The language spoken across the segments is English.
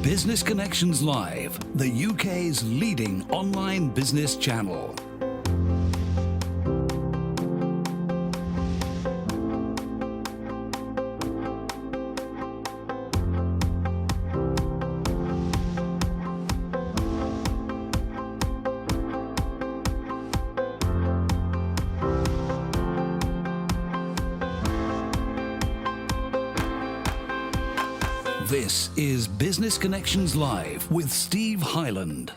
Business Connections Live, the UK's leading online business channel. This is Business Connections Live with Steve Hyland.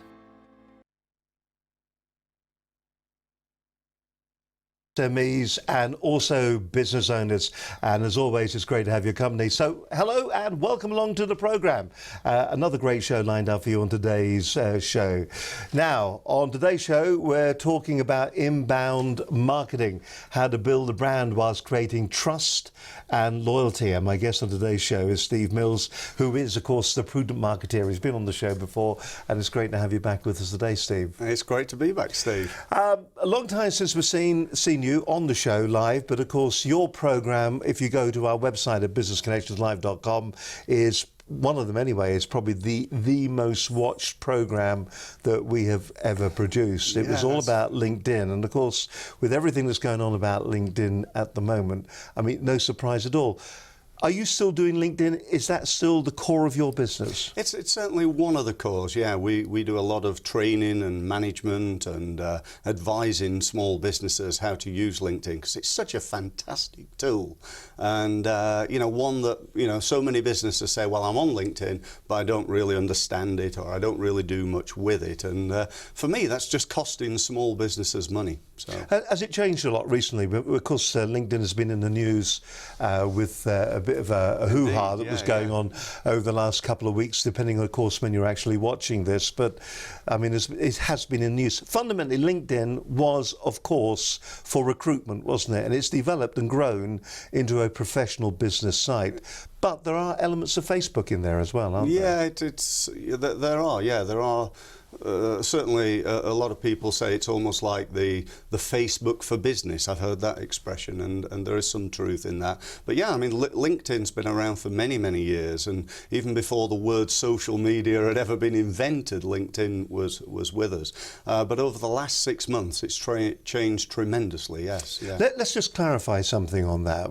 SMEs and also business owners, and as always it's great to have your company. So hello and welcome along to the programme. Another great show lined up for you on today's show. Now on today's show we're talking about inbound marketing, how to build a brand whilst creating trust and loyalty, and my guest on today's show is Steve Mills, who is of course the prudent marketeer. He's been on the show before and it's great to have you back with us today, Steve. It's great to be back, Steve. A long time since we've seen you on the show live, but of course your programme, if you go to our website at businessconnectionslive.com, is one of them anyway, is probably the most watched programme that we have ever produced. It was all about LinkedIn, and of course with everything that's going on about LinkedIn at the moment, I mean, no surprise at all. Are you still doing LinkedIn? Is that still the core of your business? It's certainly one of the cores, yeah. We do a lot of training and management and advising small businesses how to use LinkedIn, because it's such a fantastic tool. And, you know, one that, you know, so many businesses say, well, I'm on LinkedIn, but I don't really understand it, or I don't really do much with it. And for me, that's just costing small businesses money. So. Has it changed a lot recently? But of course, LinkedIn has been in the news with a bit of a hoo-ha that was going on over the last couple of weeks, depending, of course, when you're actually watching this. But, I mean, it has been in news. Fundamentally, LinkedIn was, of course, for recruitment, wasn't it? And it's developed and grown into a professional business site. But there are elements of Facebook in there as well, aren't there? Yeah, there are. Certainly a lot of people say it's almost like the Facebook for business. I've heard that expression, and there is some truth in that. But yeah, I mean, LinkedIn's been around for many, many years, and even before the word social media had ever been invented, LinkedIn was with us. But over the last 6 months, it's changed tremendously, yes. Yeah. Let's just clarify something on that.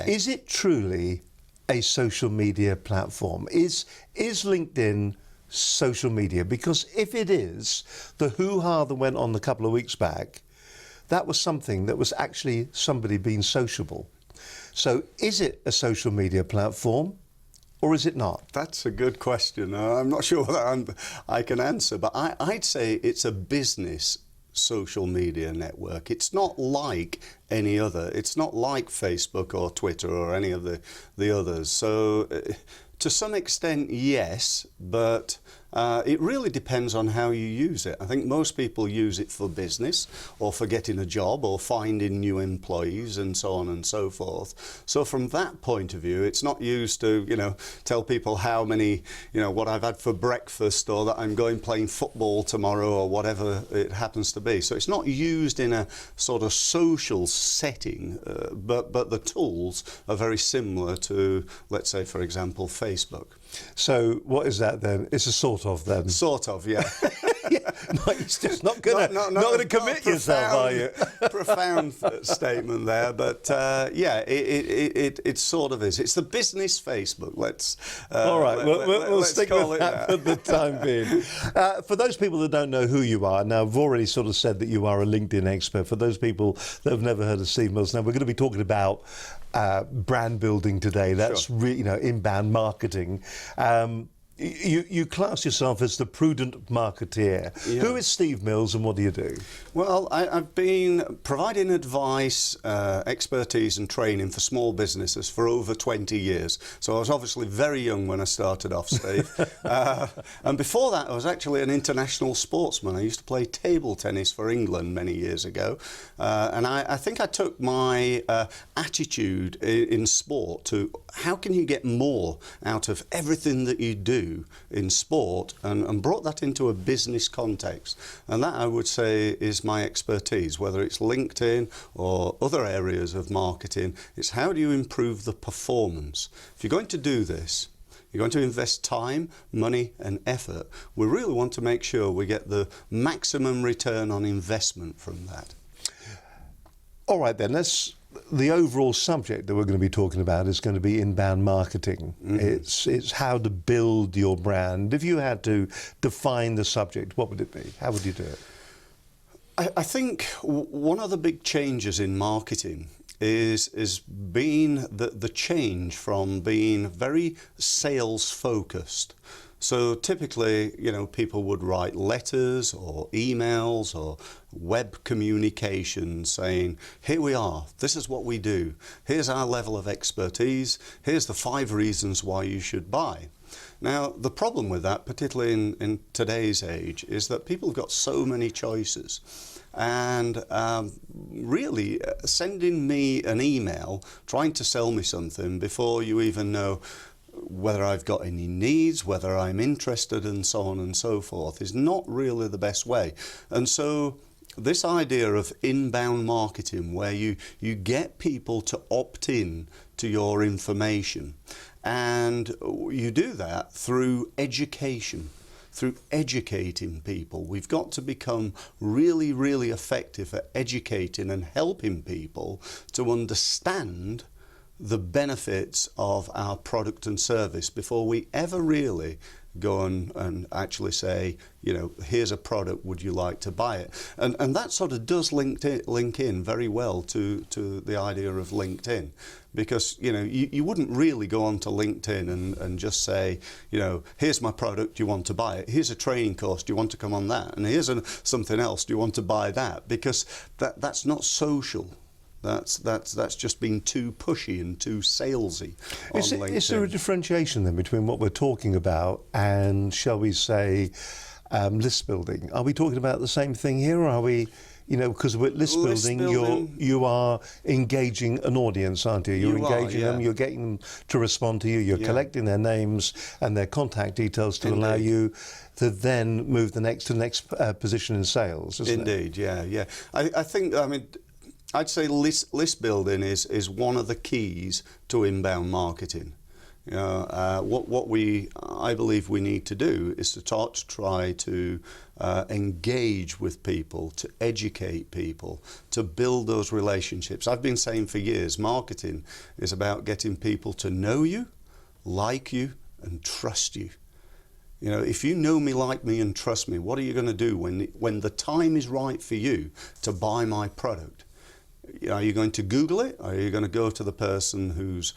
Is it truly a social media platform? Is LinkedIn social media? Because if it is, the hoo-ha that went on a couple of weeks back, that was something that was actually somebody being sociable. So is it a social media platform or is it not? That's a good question. I'm not sure that I can answer, but I'd say it's a business social media network. It's not like any other. It's not like Facebook or Twitter or any of the others. So to some extent, yes, but it really depends on how you use it. I think most people use it for business or for getting a job or finding new employees and so on and so forth. So from that point of view, it's not used to, you know, tell people how many, you know, what I've had for breakfast, or that I'm going playing football tomorrow, or whatever it happens to be. So it's not used in a sort of social setting, but the tools are very similar to, let's say, for example, Facebook. So what is that then? It's a sort of then? Sort of, yeah. No, it's just not going to commit yourself, are you? Profound statement there, but yeah, it sort of is. It's the business Facebook. All right, we'll stick with that for the time being. For those people that don't know who you are, now I've already sort of said that you are a LinkedIn expert. For those people that have never heard of Steve Mills, now we're going to be talking about brand building today. That's you know, inbound marketing. You class yourself as the prudent marketeer. Yeah. Who is Steve Mills and what do you do? Well, I've been providing advice, expertise and training for small businesses for over 20 years. So I was obviously very young when I started off, Steve. And before that, I was actually an international sportsman. I used to play table tennis for England many years ago. And I think I took my attitude in sport to how can you get more out of everything that you do in sport, and brought that into a business context. And that, I would say, is my expertise, whether it's LinkedIn or other areas of marketing. It's how do you improve the performance. If you're going to do this, you're going to invest time, money and effort, we really want to make sure we get the maximum return on investment from that. All right then, the overall subject that we're going to be talking about is going to be inbound marketing. It's how to build your brand. If you had to define the subject, what would it be? How would you do it? I think one of the big changes in marketing is being the change from being very sales focused. So typically, people would write letters or emails or web communications saying, here we are, this is what we do, here's our level of expertise, here's the 5 reasons why you should buy. Now, the problem with that, particularly in today's age, is that people have got so many choices. And really, sending me an email trying to sell me something before you even know whether I've got any needs, whether I'm interested, and so on and so forth, is not really the best way. And so this idea of inbound marketing, where you get people to opt in to your information, and you do that through education, through educating people. We've got to become really, really effective at educating and helping people to understand the benefits of our product and service before we ever really go and actually say, here's a product, would you like to buy it? And that sort of does link in very well to the idea of LinkedIn. Because, you wouldn't really go onto LinkedIn and just say, here's my product, do you want to buy it? Here's a training course, do you want to come on that? And here's something else, do you want to buy that? Because that's not social. That's just being too pushy and too salesy on LinkedIn. Is there a differentiation then between what we're talking about and, shall we say, list building? Are we talking about the same thing here, or are we, because with list building, you are engaging an audience, aren't you? You're engaging them, you're getting them to respond to you, you're collecting their names and their contact details to allow you to then move to the next position in sales, isn't it? Indeed, yeah. I think, I'd say list building is one of the keys to inbound marketing. What I believe we need to do is to try to engage with people, to educate people, to build those relationships. I've been saying for years, marketing is about getting people to know you, like you, and trust you. If you know me, like me, and trust me, what are you going to do when the time is right for you to buy my product? Are you going to Google it? Or are you going to go to the person who's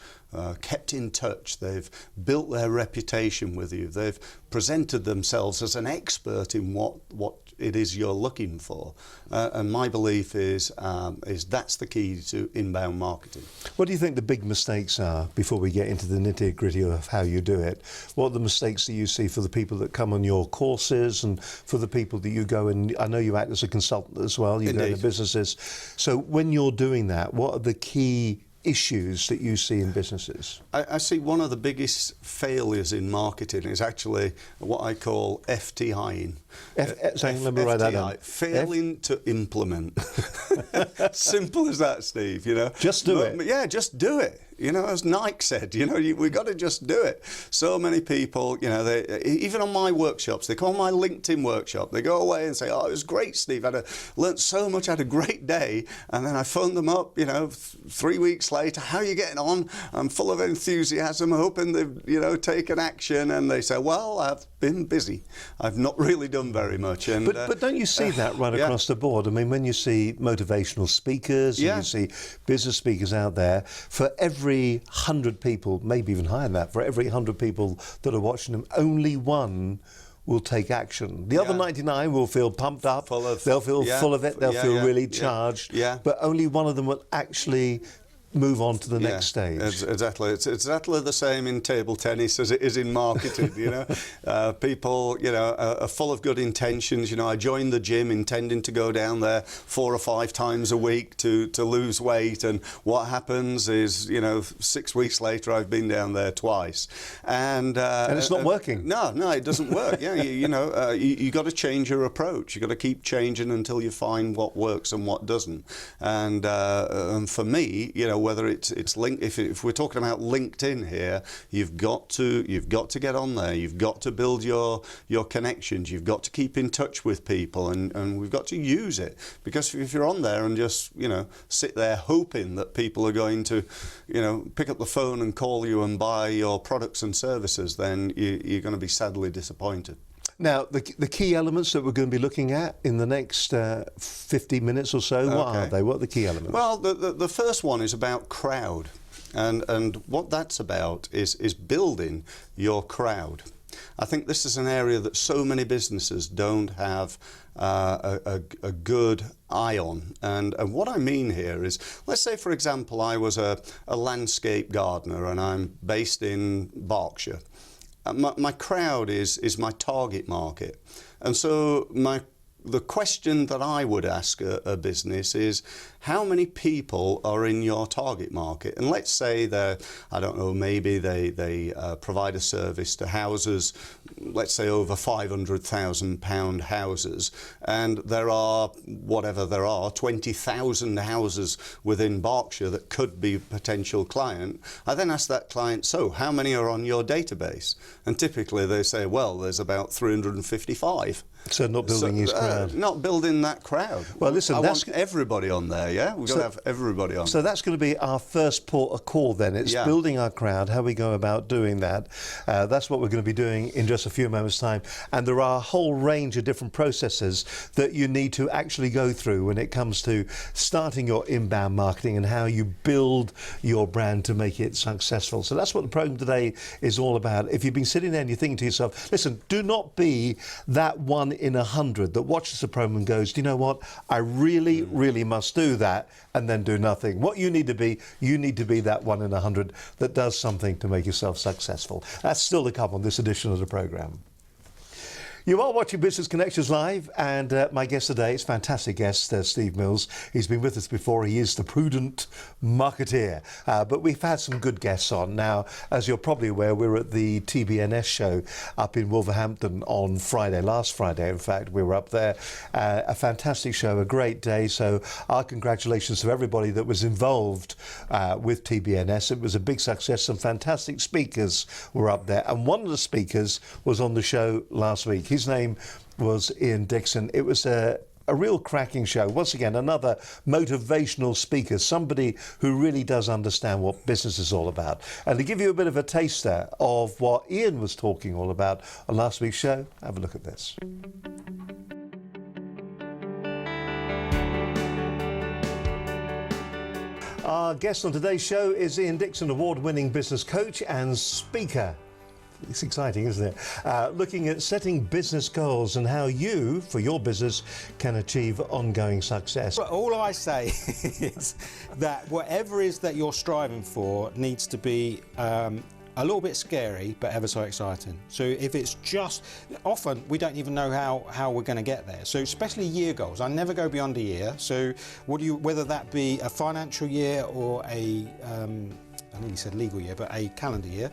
kept in touch? They've built their reputation with you. They've presented themselves as an expert in what it is you're looking for. And my belief is that's the key to inbound marketing. What do you think the big mistakes are, before we get into the nitty-gritty of how you do it? What are the mistakes that you see for the people that come on your courses and for the people that you go and, I know you act as a consultant as well, you go into businesses. So when you're doing that, what are the key issues that you see in businesses? I see one of the biggest failures in marketing is actually what I call FTIing. Let me write that down. Failing to implement. Simple as that, Steve. Just do it. Yeah, just do it. As Nike said, we've got to just do it. So many people, they, even on my workshops, they call my LinkedIn workshop, they go away and say, oh, it was great, Steve, I learnt so much, I had a great day. And then I phone them up, 3 weeks later, how are you getting on? I'm full of enthusiasm, hoping they've, taken action. And they say, well, I've been busy. I've not really done very much. And, but don't you see that right across the board? I mean, when you see motivational speakers, and you see business speakers out there, for every 100 people, maybe even higher than that, for every 100 people that are watching them, only one will take action. The other 99 will feel pumped up, they'll feel full of it, they'll feel really charged, but only one of them will actually move on to the next stage. Exactly. It's exactly the same in table tennis as it is in marketing. People, are full of good intentions. I joined the gym intending to go down there 4 or 5 times a week to lose weight, and what happens is, 6 weeks later, I've been down there twice, and it's not working. No, it doesn't work. You got to change your approach. You got to keep changing until you find what works and what doesn't. And for me, whether it's link. If we're talking about LinkedIn here, you've got to get on there. You've got to build your connections. You've got to keep in touch with people, and we've got to use it, because if you're on there and just sit there hoping that people are going to pick up the phone and call you and buy your products and services, then you're going to be sadly disappointed. Now, the key elements that we're going to be looking at in the next 50 minutes or so, what are they? What are the key elements? Well, the first one is about crowd. And what that's about is building your crowd. I think this is an area that so many businesses don't have a good eye on. And what I mean here is, let's say, for example, I was a landscape gardener and I'm based in Berkshire. My crowd is my target market. And so the question that I would ask a business is, how many people are in your target market? And let's say I don't know, maybe they provide a service to houses, let's say over £500,000 houses, and there are 20,000 houses within Berkshire that could be a potential client. I then ask that client, so how many are on your database? And typically they say, well, there's about 355. So not building his crowd. Not building that crowd. Well, listen, I want everybody on there, yeah? We've got to have everybody on. So that's going to be our first port of call then. It's building our crowd, how we go about doing that. That's what we're going to be doing in just a few moments' time. And there are a whole range of different processes that you need to actually go through when it comes to starting your inbound marketing and how you build your brand to make it successful. So that's what the program today is all about. If you've been sitting there and you're thinking to yourself, listen, do not be that one in 100 that watches the program and goes, do you know what, I really, really must do that, and then do nothing. What you need to be that 1 in 100 that does something to make yourself successful. That's still to come on this edition of the program. You are watching Business Connections Live, and my guest today is fantastic guest, Steve Mills. He's been with us before. He is the prudent marketeer, but we've had some good guests on. Now, as you're probably aware, we're at the TBNS show up in Wolverhampton on Friday, last Friday, in fact. We were up there. A fantastic show, a great day. So our congratulations to everybody that was involved with TBNS. It was a big success. Some fantastic speakers were up there, and one of the speakers was on the show last week. His name was Ian Dixon. It was a real cracking show. Once again, another motivational speaker, somebody who really does understand what business is all about. And to give you a bit of a taster of what Ian was talking all about on last week's show, have a look at this. Our guest on today's show is Ian Dixon, award-winning business coach and speaker. It's exciting, isn't it? Looking at setting business goals and how you, for your business, can achieve ongoing success. But all I say is that whatever it is that you're striving for needs to be a little bit scary, but ever so exciting. So if it's just, often we don't even know how we're going to get there. So especially year goals, I never go beyond a year. So whether that be a financial year or I nearly said legal year, but a calendar year,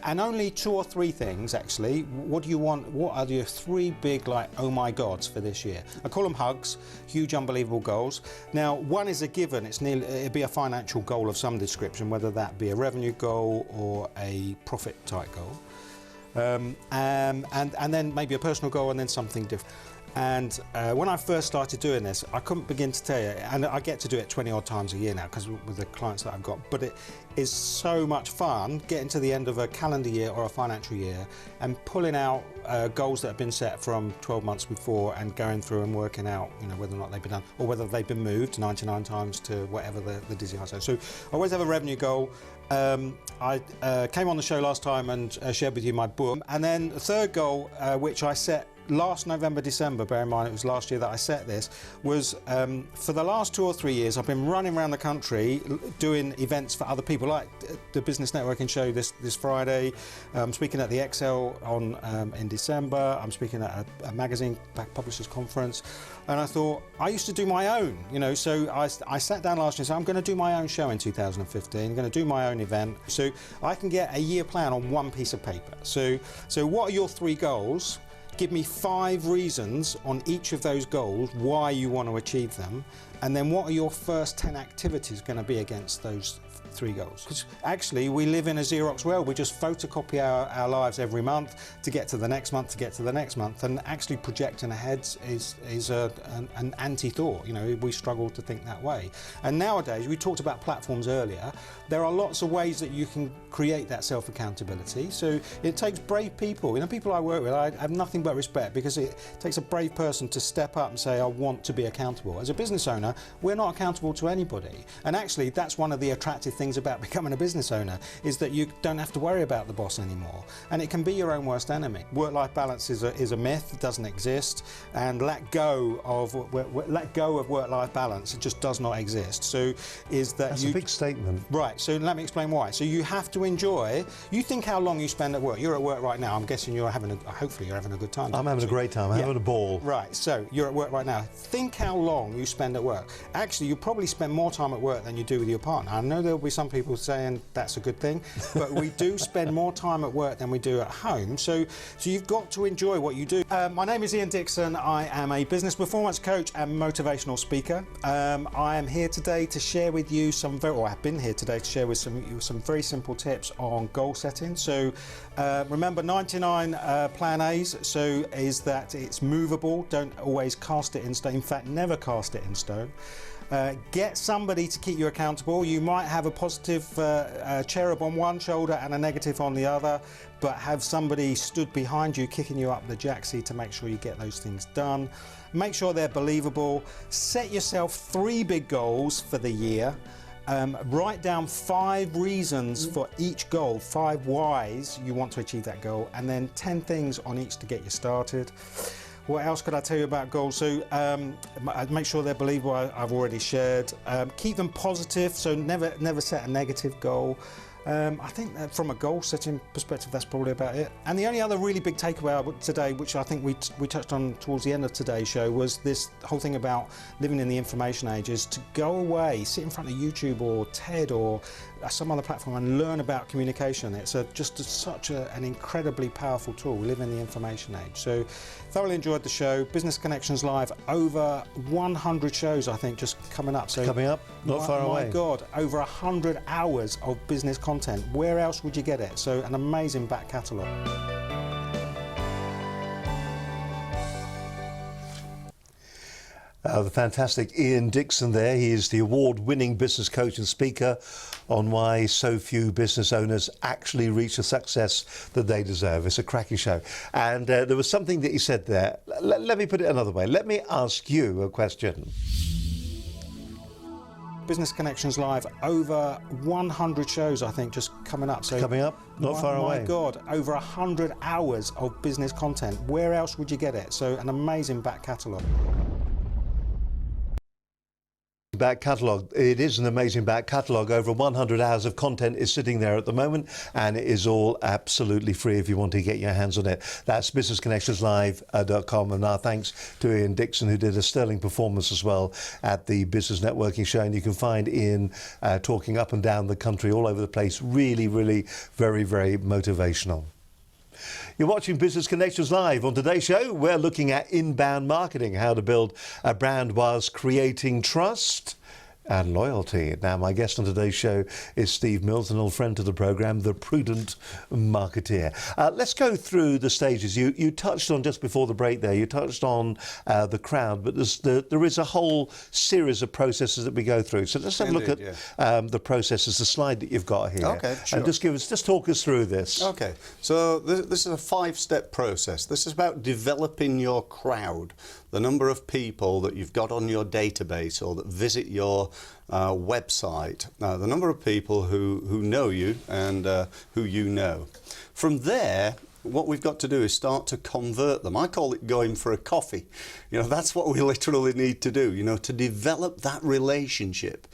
and only 2 or 3 things actually. What do you want? What are your 3 big, like, oh my gods for this year? I call them hugs, huge, unbelievable goals. Now, one is a given. It'd be a financial goal of some description, whether that be a revenue goal or a profit type goal, and then maybe a personal goal, and then something different. And when I first started doing this, I couldn't begin to tell you, and I get to do it 20 odd times a year now because with the clients that I've got, but it is so much fun getting to the end of a calendar year or a financial year and pulling out goals that have been set from 12 months before and going through and working out, whether or not they've been done or whether they've been moved 99 times to whatever the desired. So I always have a revenue goal. I came on the show last time and shared with you my book, and then the third goal, which I set last November, December, bear in mind it was last year that I set this, was for the last 2 or 3 years I've been running around the country doing events for other people, like the Business Networking show this Friday. I'm speaking at the Excel in December. I'm speaking at a magazine publishers conference, and I thought I used to do my own, so I sat down last year and said I'm going to do my own show in 2015. I'm going to do my own event, so I can get a year plan on one piece of paper. So what are your 3 goals? Give me 5 reasons on each of those goals why you want to achieve them, and then what are your first 10 activities going to be against those 3 goals. Because actually we live in a Xerox world. We just photocopy our lives every month to get to the next month, to get to the next month, and actually projecting ahead is an anti-thought. You know, we struggle to think that way. And nowadays, we talked about platforms earlier, there are lots of ways that you can create that self-accountability. So it takes brave people. You know, people I work with, I have nothing but respect, because it takes a brave person to step up and say, I want to be accountable. As a business owner, we're not accountable to anybody. And actually, that's one of the attractive things about becoming a business owner, is that you don't have to worry about the boss anymore. And it can be your own worst enemy. Work-life balance is a myth. It doesn't exist. And let go of work-life balance. It just does not exist. So that's a big statement. Right. So let me explain why. So you have to enjoy. You think how long you spend at work. You're at work right now. I'm guessing hopefully you're having a good time. I'm having a great time. I'm having a ball. Right. So you're at work right now. Think how long you spend at work. Actually, you probably spend more time at work than you do with your partner. I know there'll be some people saying that's a good thing, but we do spend more time at work than we do at home. So you've got to enjoy what you do. My name is Ian Dixon. I am a business performance coach and motivational speaker. I am here today to share with you I've been here today to share with some very simple tips on goal setting. So remember 99 plan A's, so is that it's movable. Don't always cast it in stone. In fact, never cast it in stone. Get somebody to keep you accountable. You might have a positive cherub on one shoulder and a negative on the other, but have somebody stood behind you kicking you up the jacksie to make sure you get those things done. Make sure they're believable. Set yourself 3 big goals for the year. Write down 5 reasons for each goal, 5 whys you want to achieve that goal, and then 10 things on each to get you started. What else could I tell you about goals? So make sure they're believable. I've already shared. Keep them positive, so never set a negative goal. I think that from a goal setting perspective, that's probably about it. And the only other really big takeaway today, which I think we touched on towards the end of today's show, was this whole thing about living in the information age, is to go away, sit in front of YouTube or TED or some other platform and learn about communication. It's such an incredibly powerful tool. We live in the information age. So thoroughly enjoyed the show. Business Connections Live, over 100 shows, I think, just coming up. So coming up, not far away. My God, over 100 hours of business content. Where else would you get it? So an amazing back catalogue. The fantastic Ian Dixon there. He is the award-winning business coach and speaker on why so few business owners actually reach the success that they deserve. It's a cracking show. And there was something that he said there. Let me put it another way. Let me ask you a question. Business Connections Live, over 100 shows, I think, just coming up. So coming up, not far away. My God, over 100 hours of business content. Where else would you get it? So an amazing back catalogue. Back catalogue. It is an amazing back catalogue. Over 100 hours of content is sitting there at the moment, and it is all absolutely free if you want to get your hands on it. That's businessconnectionslive.com. And our thanks to Ian Dixon, who did a sterling performance as well at the Business Networking Show. And you can find Ian talking up and down the country, all over the place. Really, really very, very motivational. You're watching Business Connections Live. On today's show, we're looking at inbound marketing, how to build a brand whilst creating trust and loyalty. Now, my guest on today's show is Steve Mills, an old friend to the programme, the prudent marketeer. Let's go through the stages. You touched on, just before the break there, you touched on the crowd, but there is a whole series of processes that we go through. So let's have a look at the processes, the slide that you've got here. Okay, sure. And just talk us through this. Okay, so this is a 5-step process. This is about developing your crowd, the number of people that you've got on your database or that visit your website, the number of people who know you and who you know. From there, what we've got to do is start to convert them. I call it going for a coffee. You know, that's what we literally need to do, you know, to develop that relationship.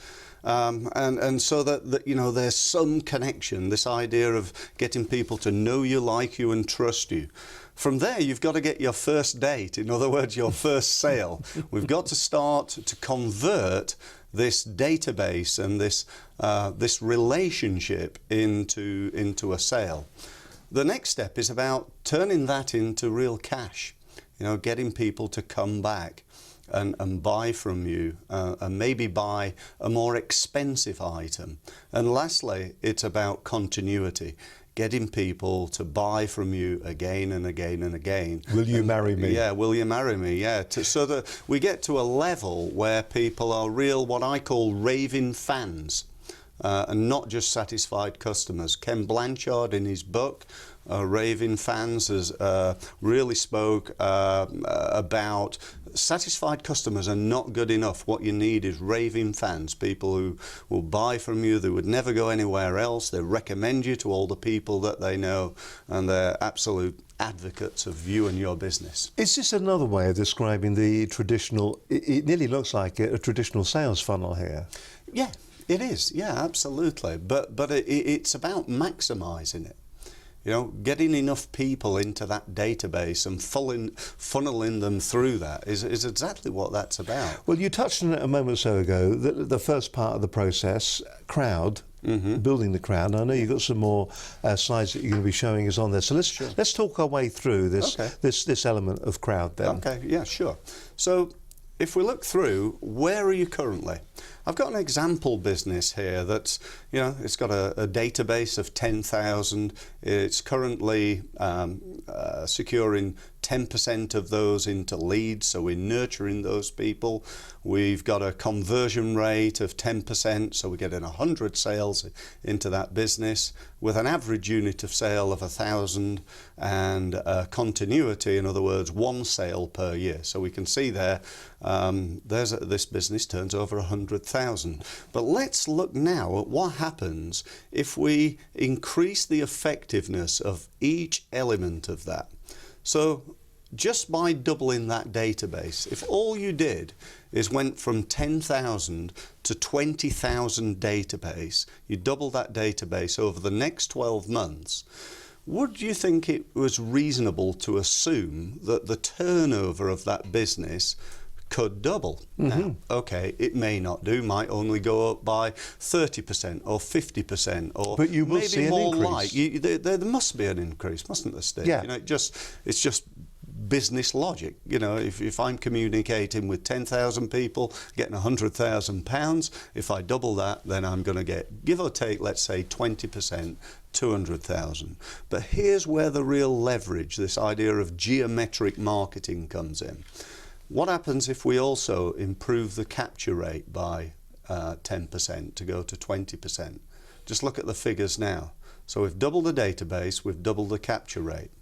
And so that, you know, there's some connection, this idea of getting people to know you, like you and trust you. From there, you've got to get your first date, in other words, your first sale. We've got to start to convert this database and this relationship into a sale. The next step is about turning that into real cash, you know, getting people to come back. and buy from you and maybe buy a more expensive item. And lastly, it's about continuity. Getting people to buy from you again and again and again. Will you marry me? Yeah, will you marry me? Yeah, so that we get to a level where people are real, what I call raving fans, and not just satisfied customers. Ken Blanchard, in his book, Raving Fans, has really spoke about satisfied customers are not good enough. What you need is raving fans, people who will buy from you, they would never go anywhere else, they recommend you to all the people that they know, and they're absolute advocates of you and your business. Is this another way of describing the traditional, it nearly looks like a traditional sales funnel here? Yeah, it is. Yeah, absolutely. But it's about maximising it. You know, getting enough people into that database and funneling them through that is exactly what that's about. Well, you touched on it a moment or so ago, the first part of the process, crowd, building the crowd. I know you've got some more slides that you're going to be showing us on there. So let's talk our way through this element of crowd then. Okay, yeah, sure. So if we look through, where are you currently? I've got an example business here that's, you know, it's got a database of 10,000. It's currently securing 10% of those into leads, so we're nurturing those people. We've got a conversion rate of 10%, so we're getting 100 sales into that business with an average unit of sale of 1,000 and continuity, in other words, 1 sale per year. So we can see there, this business turns over 100,000. But let's look now at what happens if we increase the effectiveness of each element of that. So just by doubling that database, if all you did is went from 10,000 to 20,000 database, you double that database over the next 12 months, would you think it was reasonable to assume that the turnover of that business could double? Now, okay, it may not do, might only go up by 30% or 50%, or but you will maybe see an more increase. like. There must be an increase, mustn't there, Steve? Yeah. You know, it's just business logic. You know, if I'm communicating with 10,000 people, getting £100,000, if I double that, then I'm going to get, give or take, let's say 20%, 200,000. But here's where the real leverage, this idea of geometric marketing, comes in. What happens if we also improve the capture rate by 10% to go to 20%? Just look at the figures now. So we've doubled the database, we've doubled the capture rate.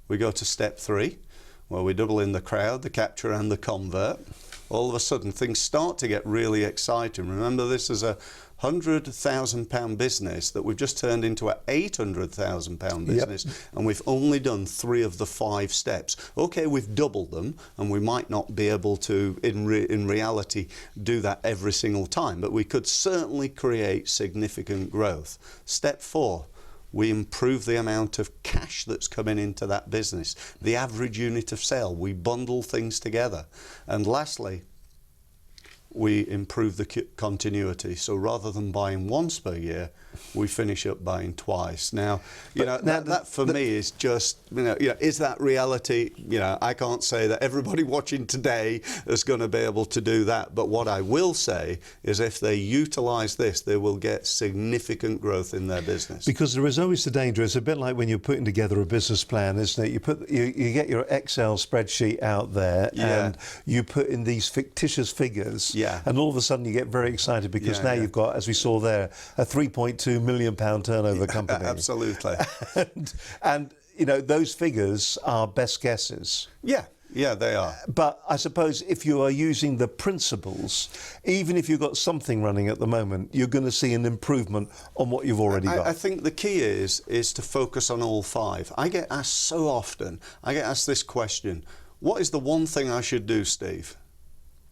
We go to step 3, where we double in the crowd, the capture and the convert. All of a sudden things start to get really exciting. Remember, this is a £100,000 business that we've just turned into an £800,000 business, and we've only done 3 of the 5 steps. Okay, we've doubled them, and we might not be able to, in reality, do that every single time, but we could certainly create significant growth. Step 4. We improve the amount of cash that's coming into that business, the average unit of sale. We bundle things together. And lastly, we improve the continuity. So rather than buying once per year, we finish up buying twice. Now, you know, that for me is just, you know, is that reality? You know, I can't say that everybody watching today is going to be able to do that. But what I will say is if they utilise this, they will get significant growth in their business. Because there is always the danger. It's a bit like when you're putting together a business plan, isn't it? You get your Excel spreadsheet out there and you put in these fictitious figures, and all of a sudden you get very excited because now you've got, as we saw there, a £3.2 million turnover company. Absolutely. and you know, those figures are best guesses. Yeah, they are. But I suppose if you are using the principles, even if you've got something running at the moment, you're going to see an improvement on what you've already got. I think the key is to focus on all 5. I get asked so often, I get asked this question, what is the one thing I should do, Steve?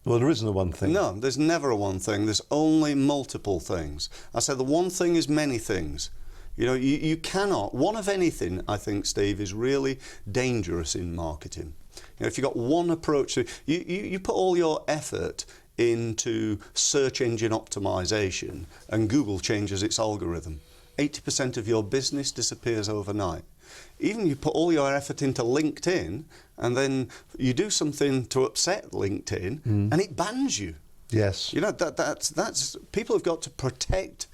Well, there isn't a one thing. No, there's never a one thing. There's only multiple things. I say the one thing is many things. You know, you cannot, one of anything, I think, Steve, is really dangerous in marketing. You know, if you've got one approach, you put all your effort into search engine optimization and Google changes its algorithm. 80% of your business disappears overnight. Even you put all your effort into LinkedIn, and then you do something to upset LinkedIn, and it bans you. Yes. You know, that's people have got to protect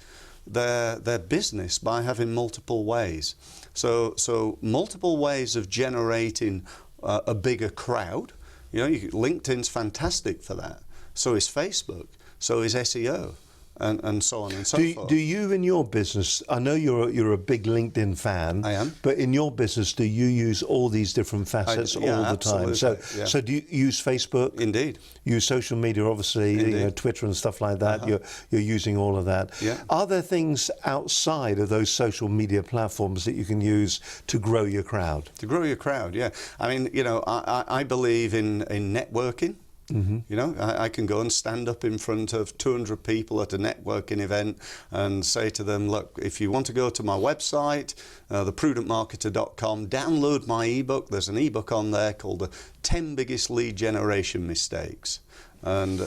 their business by having multiple ways. So multiple ways of generating a bigger crowd. You know, LinkedIn's fantastic for that. So is Facebook. So is SEO. And so on and so forth. Do you in your business, I know you're a big LinkedIn fan. I am. But in your business, do you use all these different facets all the time? So do you use Facebook? Indeed. Use social media, obviously, you know, Twitter and stuff like that. You're using all of that. Yeah. Are there things outside of those social media platforms that you can use to grow your crowd? To grow your crowd, yeah. I mean, you know, I believe in networking. You know, I can go and stand up in front of 200 people at a networking event and say to them, look, if you want to go to my website, theprudentmarketer.com, download my ebook. There's an ebook on there called The 10 Biggest Lead Generation Mistakes. And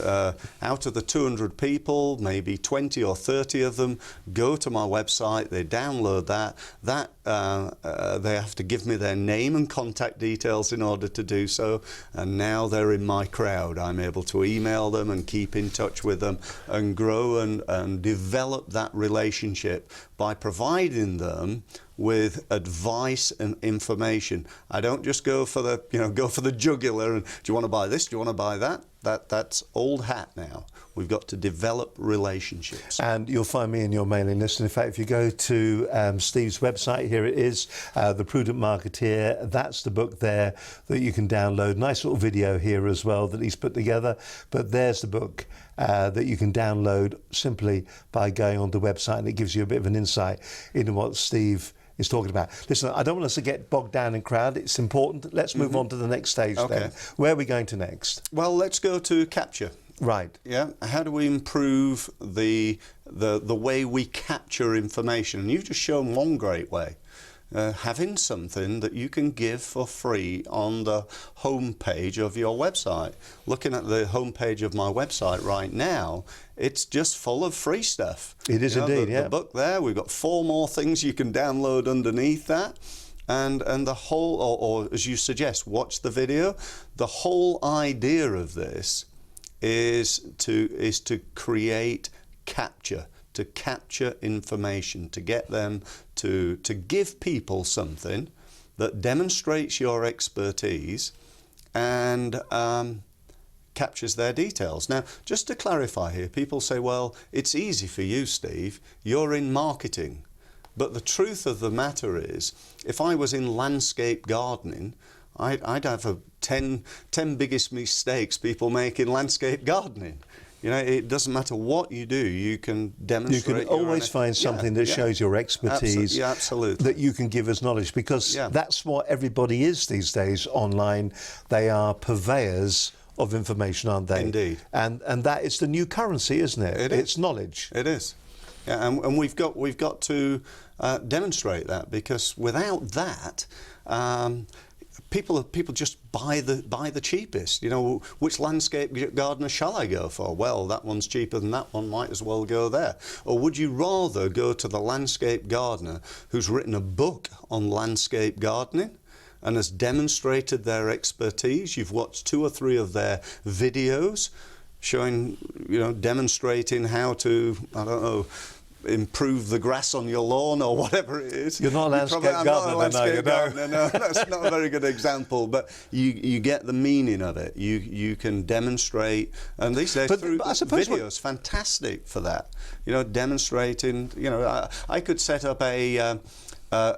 out of the 200 people, maybe 20 or 30 of them go to my website, they download that. They have to give me their name and contact details in order to do so. And now they're in my crowd. I'm able to email them and keep in touch with them and grow and develop that relationship by providing them with advice and information. I don't just go for the jugular and do you want to buy this? Do you want to buy that? That's old hat now. We've got to develop relationships. And you'll find me in your mailing list. And in fact, if you go to Steve's website, here it is, The Prudent Marketeer. That's the book there that you can download. Nice little video here as well that he's put together. But there's the book that you can download simply by going on the website, and it gives you a bit of an insight into what Steve is talking about. Listen, I don't want us to get bogged down in crowd. It's important. Let's move on to the next stage then. Where are we going to next? Well, let's go to capture. Right. Yeah. How do we improve the way we capture information? And you've just shown one great way. Having something that you can give for free on the home page of your website. Looking at the home page of my website right now, it's just full of free stuff. It is indeed, the book there, we've got 4 more things you can download underneath that. And the whole, or as you suggest, watch the video. The whole idea of this is to create capture. To capture information, to get them to give people something that demonstrates your expertise and captures their details. Now, just to clarify here, people say, well, it's easy for you, Steve, you're in marketing. But the truth of the matter is, if I was in landscape gardening, I'd have 10 biggest mistakes people make in landscape gardening. You know, it doesn't matter what you do, you can demonstrate. You can always find something that shows your expertise. Absolutely. That you can give as knowledge, because that's what everybody is these days online. They are purveyors of information, aren't they? Indeed. And that is the new currency, isn't it? It's knowledge. It is. Yeah, and we've got to demonstrate that, because without that, people just buy the cheapest. You know, which landscape gardener shall I go for? Well, that one's cheaper than that one, might as well go there. Or would you rather go to the landscape gardener who's written a book on landscape gardening and has demonstrated their expertise? You've watched 2 or 3 of their videos showing, demonstrating how to, I don't know, improve the grass on your lawn or whatever it is. You're not a landscape gardener. I'm not a landscape gardener, no. That's not a very good example, but you get the meaning of it. You can demonstrate, and these days through videos, fantastic for that. Demonstrating. I could set up a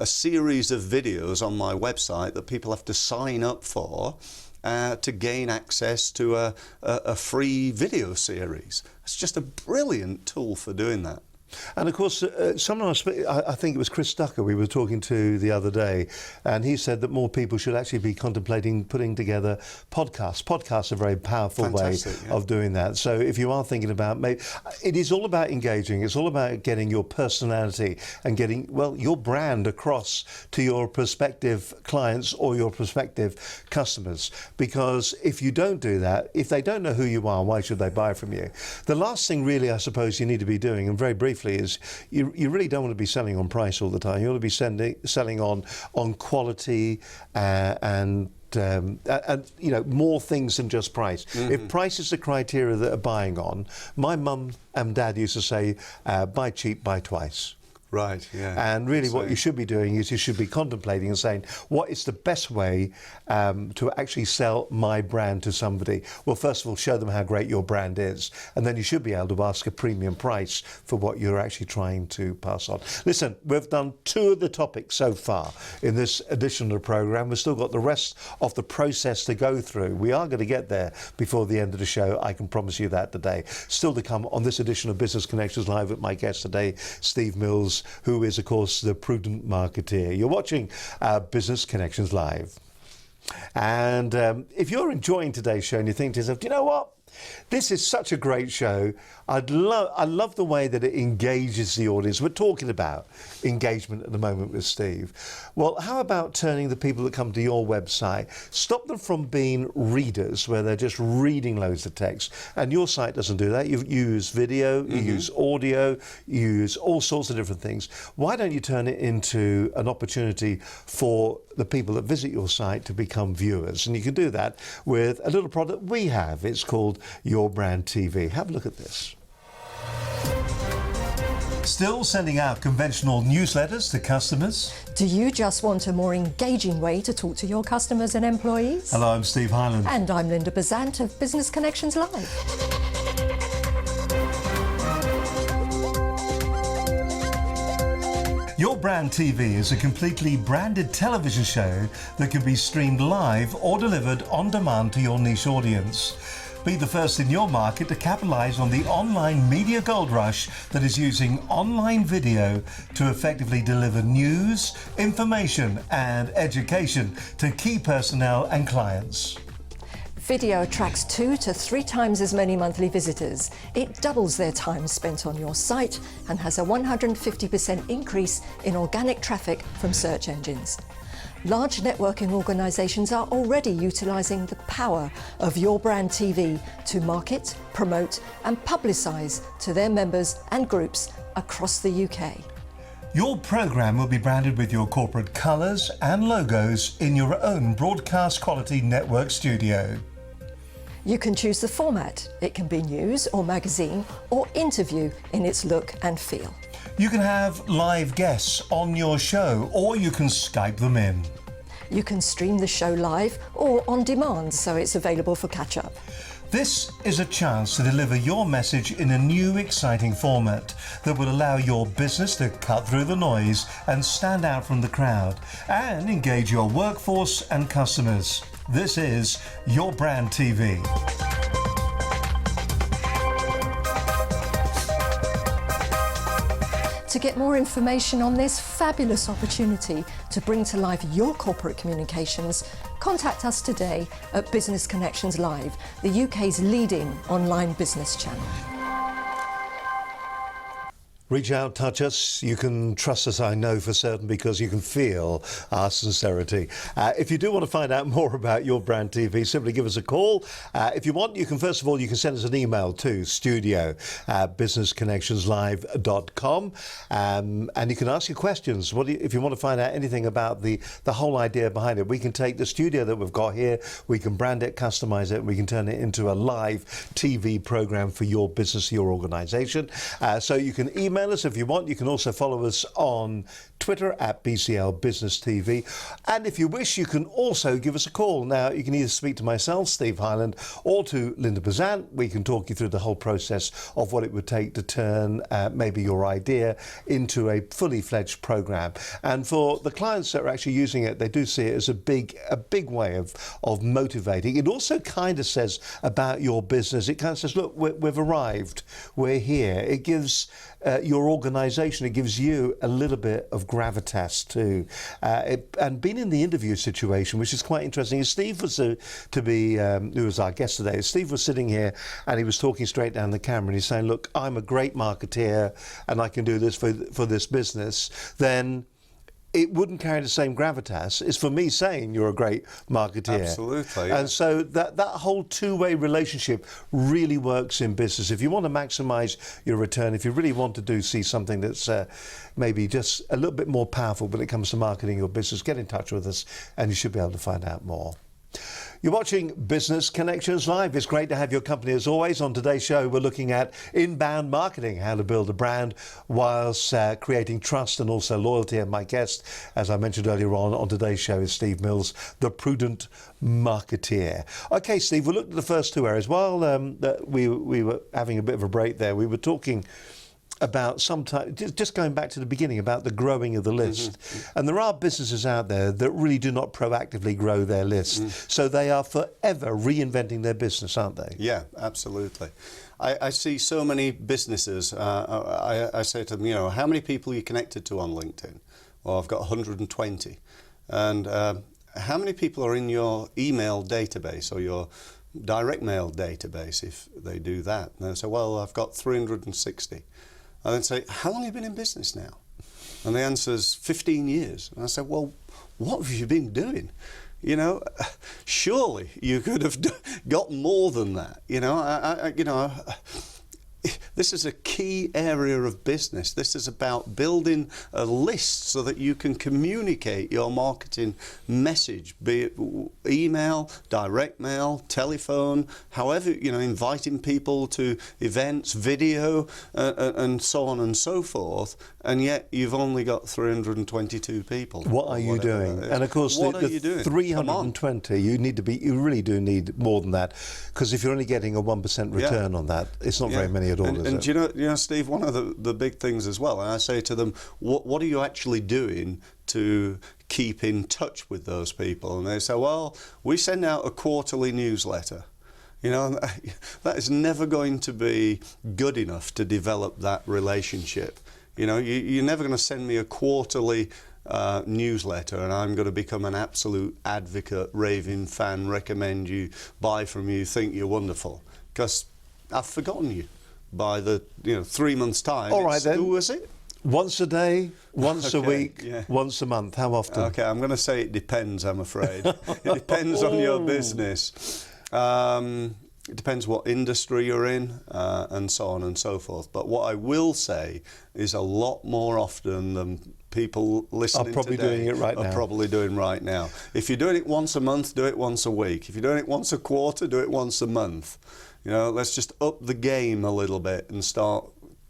series of videos on my website that people have to sign up for to gain access to a free video series. It's just a brilliant tool for doing that. And of course, I think it was Chris Ducker we were talking to the other day, and he said that more people should actually be contemplating putting together podcasts. Podcasts are a very powerful way of doing that. So if you are thinking about, it is all about engaging. It's all about getting your personality and getting, your brand across to your prospective clients or your prospective customers. Because if you don't do that, if they don't know who you are, why should they buy from you? The last thing really, I suppose, you need to be doing, and very briefly, briefly is you really don't want to be selling on price all the time. You want to be selling on quality and you know, more things than just price. If price is the criteria that are buying on, my mum and dad used to say, buy cheap, buy twice. Right, yeah. And really what you should be doing is you should be contemplating and saying, what is the best way to actually sell my brand to somebody? Well, first of all, show them how great your brand is. And then you should be able to ask a premium price for what you're actually trying to pass on. Listen, we've done 2 of the topics so far in this edition of the programme. We've still got the rest of the process to go through. We are going to get there before the end of the show. I can promise you that today. Still to come on this edition of Business Connections Live with my guest today, Steve Mills, who is, of course, the prudent marketeer. You're watching Business Connections Live. And if you're enjoying today's show and you think to yourself, do you know what? This is such a great show. I love the way that it engages the audience. We're talking about engagement at the moment with Steve. Well, how about turning the people that come to your website, stop them from being readers where they're just reading loads of text. And your site doesn't do that. You use video, you use audio, you use all sorts of different things. Why don't you turn it into an opportunity for the people that visit your site to become viewers? And you can do that with a little product we have. It's called Your Brand TV. Have a look at this. Still sending out conventional newsletters to customers? Do you just want a more engaging way to talk to your customers and employees? Hello, I'm Steve Highland. And I'm Linda Bazant of Business Connections Live. Your Brand TV is a completely branded television show that can be streamed live or delivered on demand to your niche audience. Be the first in your market to capitalise on the online media gold rush that is using online video to effectively deliver news, information and education to key personnel and clients. Video attracts 2 to 3 times as many monthly visitors. It doubles their time spent on your site and has a 150% increase in organic traffic from search engines. Large networking organisations are already utilising the power of Your Brand TV to market, promote and publicise to their members and groups across the UK. Your programme will be branded with your corporate colours and logos in your own broadcast quality network studio. You can choose the format. It can be news or magazine or interview in its look and feel. You can have live guests on your show, or you can Skype them in. You can stream the show live or on demand, so it's available for catch-up. This is a chance to deliver your message in a new, exciting format that will allow your business to cut through the noise and stand out from the crowd and engage your workforce and customers. This is Your Brand TV. To get more information on this fabulous opportunity to bring to life your corporate communications, contact us today at Business Connections Live, the UK's leading online business channel. Reach out, touch us. You can trust us, I know for certain, because you can feel our sincerity. If you do want to find out more about Your Brand TV, simply give us a call. If you want, you can, first of all, you can send us an email to studio@businessconnectionslive.com, and you can ask your questions. If you want to find out anything about the whole idea behind it, we can take the studio that we've got here, we can brand it, customize it, we can turn it into a live TV program for your business, your organization. So you can email us if you want. You can also follow us on Twitter at BCL Business TV. And if you wish, you can also give us a call. Now, you can either speak to myself, Steve Highland, or to Linda Bazant. We can talk you through the whole process of what it would take to turn maybe your idea into a fully fledged program. And for the clients that are actually using it, they do see it as a big way of motivating. It also kind of says about your business, it kind of says, look, we've arrived, we're here. It gives your organisation, it gives you a little bit of gravitas too. And being in the interview situation, which is quite interesting, Steve was who was our guest today, Steve was sitting here and he was talking straight down the camera and he's saying, look, I'm a great marketeer and I can do this for this business. Then it wouldn't carry the same gravitas as for me saying you're a great marketeer. Absolutely, yeah. And so that whole two-way relationship really works in business. If you want to maximise your return, if you really want to see something that's maybe just a little bit more powerful when it comes to marketing your business, get in touch with us and you should be able to find out more. You're watching Business Connections Live. It's great to have your company as always. On today's show, we're looking at inbound marketing, how to build a brand whilst creating trust and also loyalty. And my guest, as I mentioned earlier on today's show, is Steve Mills, the prudent marketeer. Okay, Steve, we looked at the first two areas. While that we were having a bit of a break there, we were talking about just going back to the beginning, about the growing of the list. And there are businesses out there that really do not proactively grow their list. So they are forever reinventing their business, aren't they? Yeah, absolutely. I see so many businesses, I say to them, you know, how many people are you connected to on LinkedIn? Well, I've got 120. And how many people are in your email database or your direct mail database, if they do that? And they say, well, I've got 360. I then say, how long have you been in business now? And the answer is 15 years. And I say, well, what have you been doing? You know, surely you could have got more than that. You know, this is a key area of business. This is about building a list so that you can communicate your marketing message, be it email, direct mail, telephone, however, you know, inviting people to events, video, and so on and so forth. And yet you've only got 322 people. What are you doing? And of course, what the are you doing? 320, you really do need more than that, because if you're only getting a 1% return on that, it's not very many at all, is it? And you know, Steve, one of the big things as well, and I say to them, what are you actually doing to keep in touch with those people? And they say, well, we send out a quarterly newsletter. You know, that is never going to be good enough to develop that relationship. You know, you're never going to send me a quarterly newsletter and I'm going to become an absolute advocate, raving fan, recommend you, buy from you, think you're wonderful, because I've forgotten you by the 3 months time. All right then. Who was it? Once a day, once a week, yeah. once a month. How often? Okay, I'm going to say it depends, I'm afraid. It depends on your business. It depends what industry you're in, and so on and so forth. But what I will say is a lot more often than people listening are probably today doing it right now. Are probably doing right now. If you're doing it once a month, do it once a week. If you're doing it once a quarter, do it once a month. You know, let's just up the game a little bit and start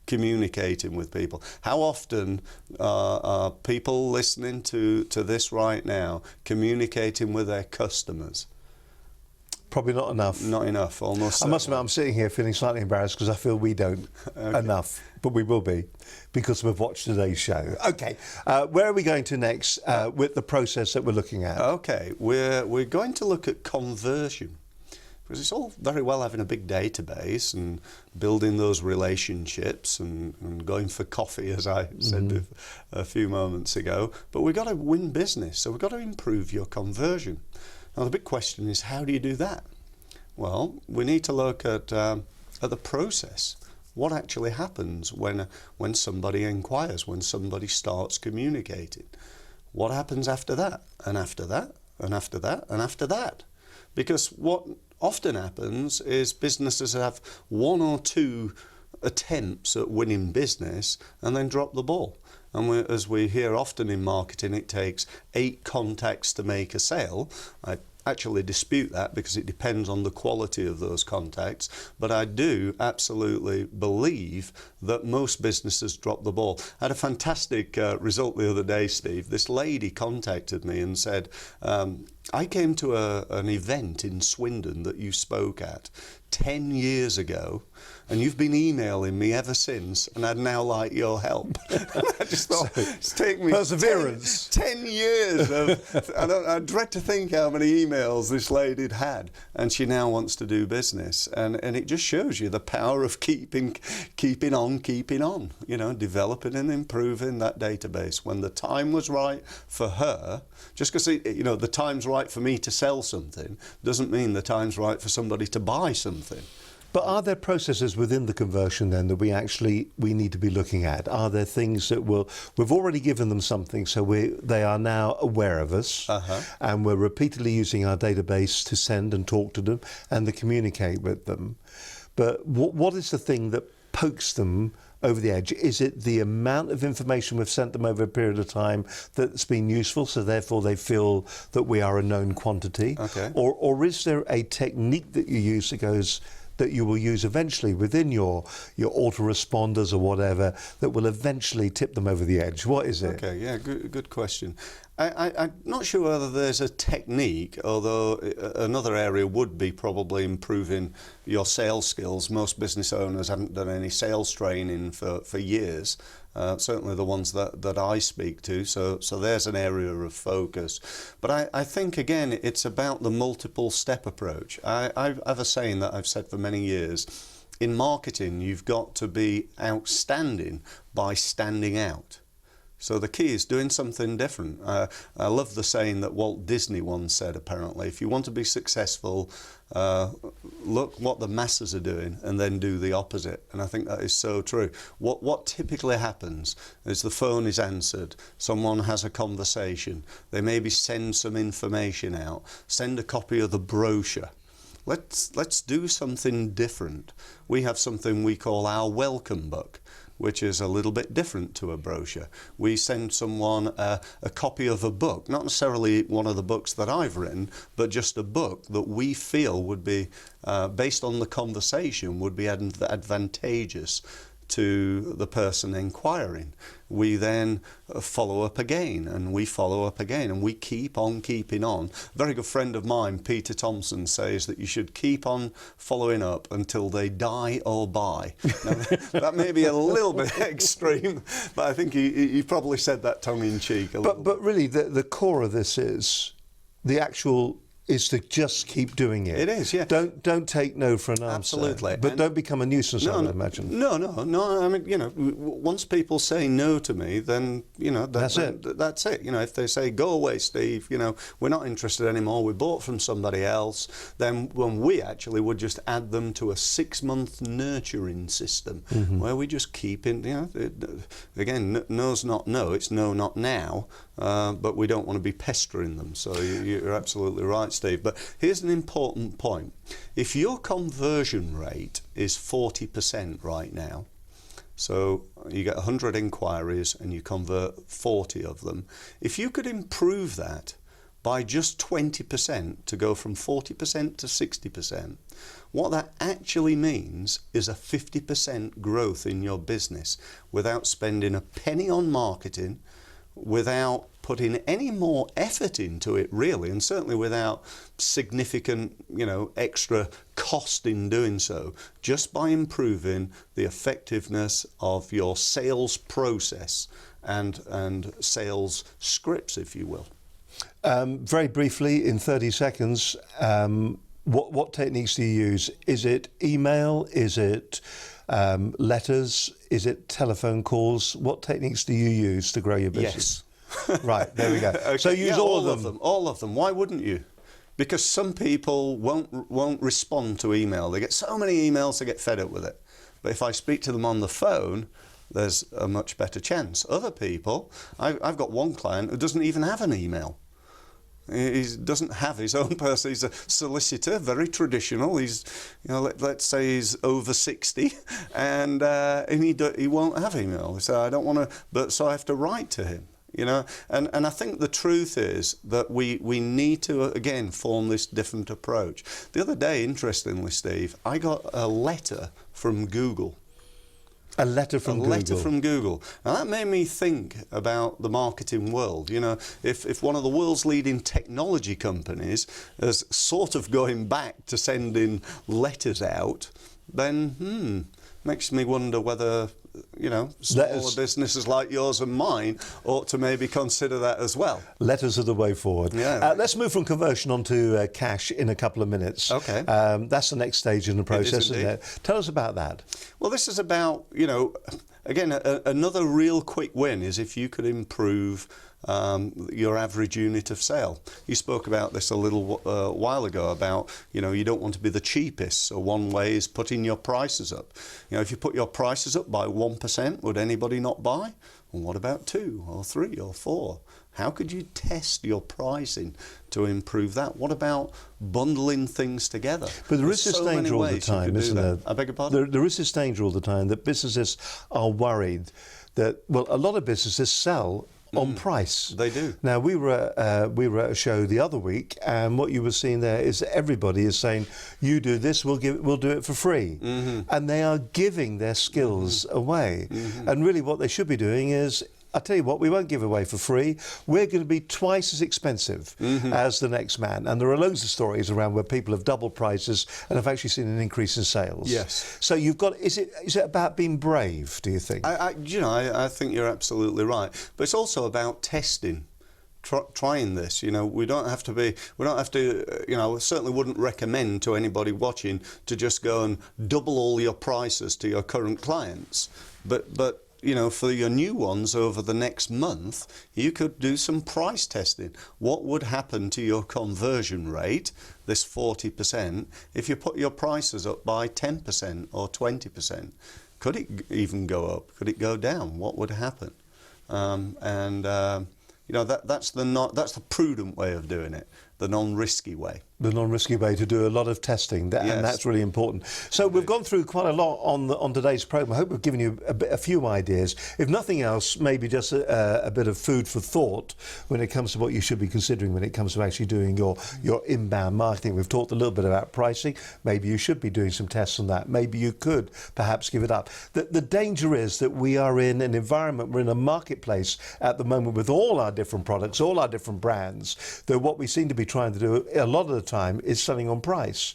communicating with people. How often are people listening to this right now communicating with their customers? Probably not enough. Not enough, almost. I must admit, I'm sitting here feeling slightly embarrassed because I feel we don't enough, but we will be because we've watched today's show. Okay, where are we going to next with the process that we're looking at? Okay, we're going to look at conversion. Because it's all very well having a big database and building those relationships and going for coffee, as I said a few moments ago, but we've got to win business, so we've got to improve your conversion. Now the big question is, how do you do that? Well, we need to look at the process. What actually happens when somebody inquires, when somebody starts communicating? What happens after that, and after that, and after that, and after that? Because what often happens is businesses have one or two attempts at winning business and then drop the ball. And as we hear often in marketing, it takes 8 contacts to make a sale. I actually dispute that because it depends on the quality of those contacts, but I do absolutely believe that most businesses drop the ball. I had a fantastic result the other day, Steve. This lady contacted me and said, I came to an event in Swindon that you spoke at 10 years ago, and you've been emailing me ever since, and I'd now like your help. I just thought, it's taken me perseverance. 10 years of, I dread to think how many emails this lady'd had, and she now wants to do business. And it just shows you the power of keeping on, you know, developing and improving that database. When the time was right for her, just because, you know, the time's right for me to sell something doesn't mean the time's right for somebody to buy something. But are there processes within the conversion then that we need to be looking at? Are there things that we've already given them something, so they are now aware of us, and we're repeatedly using our database to send and talk to them and to communicate with them. But what is the thing that pokes them over the edge? Is it the amount of information we've sent them over a period of time that's been useful, so therefore they feel that we are a known quantity? Okay. Or is there a technique that you use that you will use eventually within your autoresponders or whatever that will eventually tip them over the edge? What is it? Okay, yeah, good question. I'm not sure whether there's a technique, although another area would be probably improving your sales skills. Most business owners haven't done any sales training for years, certainly the ones that I speak to, so there's an area of focus. But I think, again, it's about the multiple step approach. I have a saying that I've said for many years: in marketing, you've got to be outstanding by standing out. So the key is doing something different. I love the saying that Walt Disney once said, apparently: if you want to be successful, look what the masses are doing and then do the opposite. And I think that is so true. What typically happens is the phone is answered, someone has a conversation, they maybe send some information out, send a copy of the brochure. Let's do something different. We have something we call our welcome book, which is a little bit different to a brochure. We send someone a copy of a book, not necessarily one of the books that I've written, but just a book that we feel would be, based on the conversation, would be advantageous to the person inquiring. We then follow up again, and we follow up again, and we keep on keeping on. A very good friend of mine, Peter Thompson, says that you should keep on following up until they die or buy. Now, that may be a little bit extreme, but I think he probably said that tongue in cheek. But really, the core of this is to just keep doing it. It is, yeah. Don't take no for an answer. Absolutely. But don't become a nuisance, I would imagine. No. I mean, once people say no to me, then, that's it. That's it. If they say, go away, Steve, we're not interested anymore, we bought from somebody else, then when we actually would just add them to a 6-month nurturing system where we just keep in, again, no's not no, it's no, not now. But we don't want to be pestering them. So you're absolutely right, Steve. But here's an important point. If your conversion rate is 40% right now, so you get 100 inquiries and you convert 40 of them, if you could improve that by just 20% to go from 40% to 60%, what that actually means is a 50% growth in your business without spending a penny on marketing, without putting any more effort into it, really, and certainly without significant, extra cost in doing so, just by improving the effectiveness of your sales process and sales scripts, if you will. Very briefly, in 30 seconds, what techniques do you use? Is it email? Is it letters? Is it telephone calls? What techniques do you use to grow your business? Yes. Right, there we go. Okay. So use all of them. All of them. Why wouldn't you? Because some people won't respond to email. They get so many emails, they get fed up with it. But if I speak to them on the phone, there's a much better chance. Other people, I've got one client who doesn't even have an email. He doesn't have his own person. He's a solicitor, very traditional. He's, let's say he's over 60, and he won't have email. So I don't want to, so I have to write to him. And I think the truth is that we need to, again, form this different approach. The other day, interestingly, Steve, I got a letter from Google. A letter from Google. A letter from Google. Now that made me think about the marketing world. If one of the world's leading technology companies is sort of going back to sending letters out, then makes me wonder whether smaller businesses like yours and mine ought to maybe consider that as well. Letters are the way forward. Yeah. Let's move from conversion on to cash in a couple of minutes. Okay. That's the next stage in the process, isn't it? Tell us about that. Well, this is about, again, another real quick win is if you could improve your average unit of sale. You spoke about this a little while ago about, you don't want to be the cheapest. So one way is putting your prices up. If you put your prices up by 1%, would anybody not buy? Well, what about 2 or 3 or 4? How could you test your pricing to improve that? What about bundling things together? But there is this danger all the time, isn't there? I beg your pardon? There is this danger all the time that businesses are worried that, well, a lot of businesses sell on price. They do. Now, we were at a show the other week, and what you were seeing there is that everybody is saying, you do this, we'll do it for free. And they are giving their skills away. And really what they should be doing is, I tell you what, we won't give away for free. We're going to be twice as expensive as the next man. And there are loads of stories around where people have doubled prices and have actually seen an increase in sales. Yes. So you've got, is it about being brave, do you think? I think you're absolutely right. But it's also about testing. Trying this, we don't have to, I certainly wouldn't recommend to anybody watching to just go and double all your prices to your current clients. But for your new ones over the next month, you could do some price testing. What would happen to your conversion rate, this 40%, if you put your prices up by 10% or 20%? Could it even go up? Could it go down? What would happen? That's the prudent way of doing it, the non-risky way. The non-risky way to do a lot of testing, and that's really important. So we've gone through quite a lot on today's programme. I hope we've given you a few ideas. If nothing else, maybe just a bit of food for thought when it comes to what you should be considering when it comes to actually doing your inbound marketing. We've talked a little bit about pricing. Maybe you should be doing some tests on that. Maybe you could perhaps give it up. The danger is that we are in an environment, we're in a marketplace at the moment with all our different products, all our different brands, that what we seem to be trying to do a lot of the time is selling on price.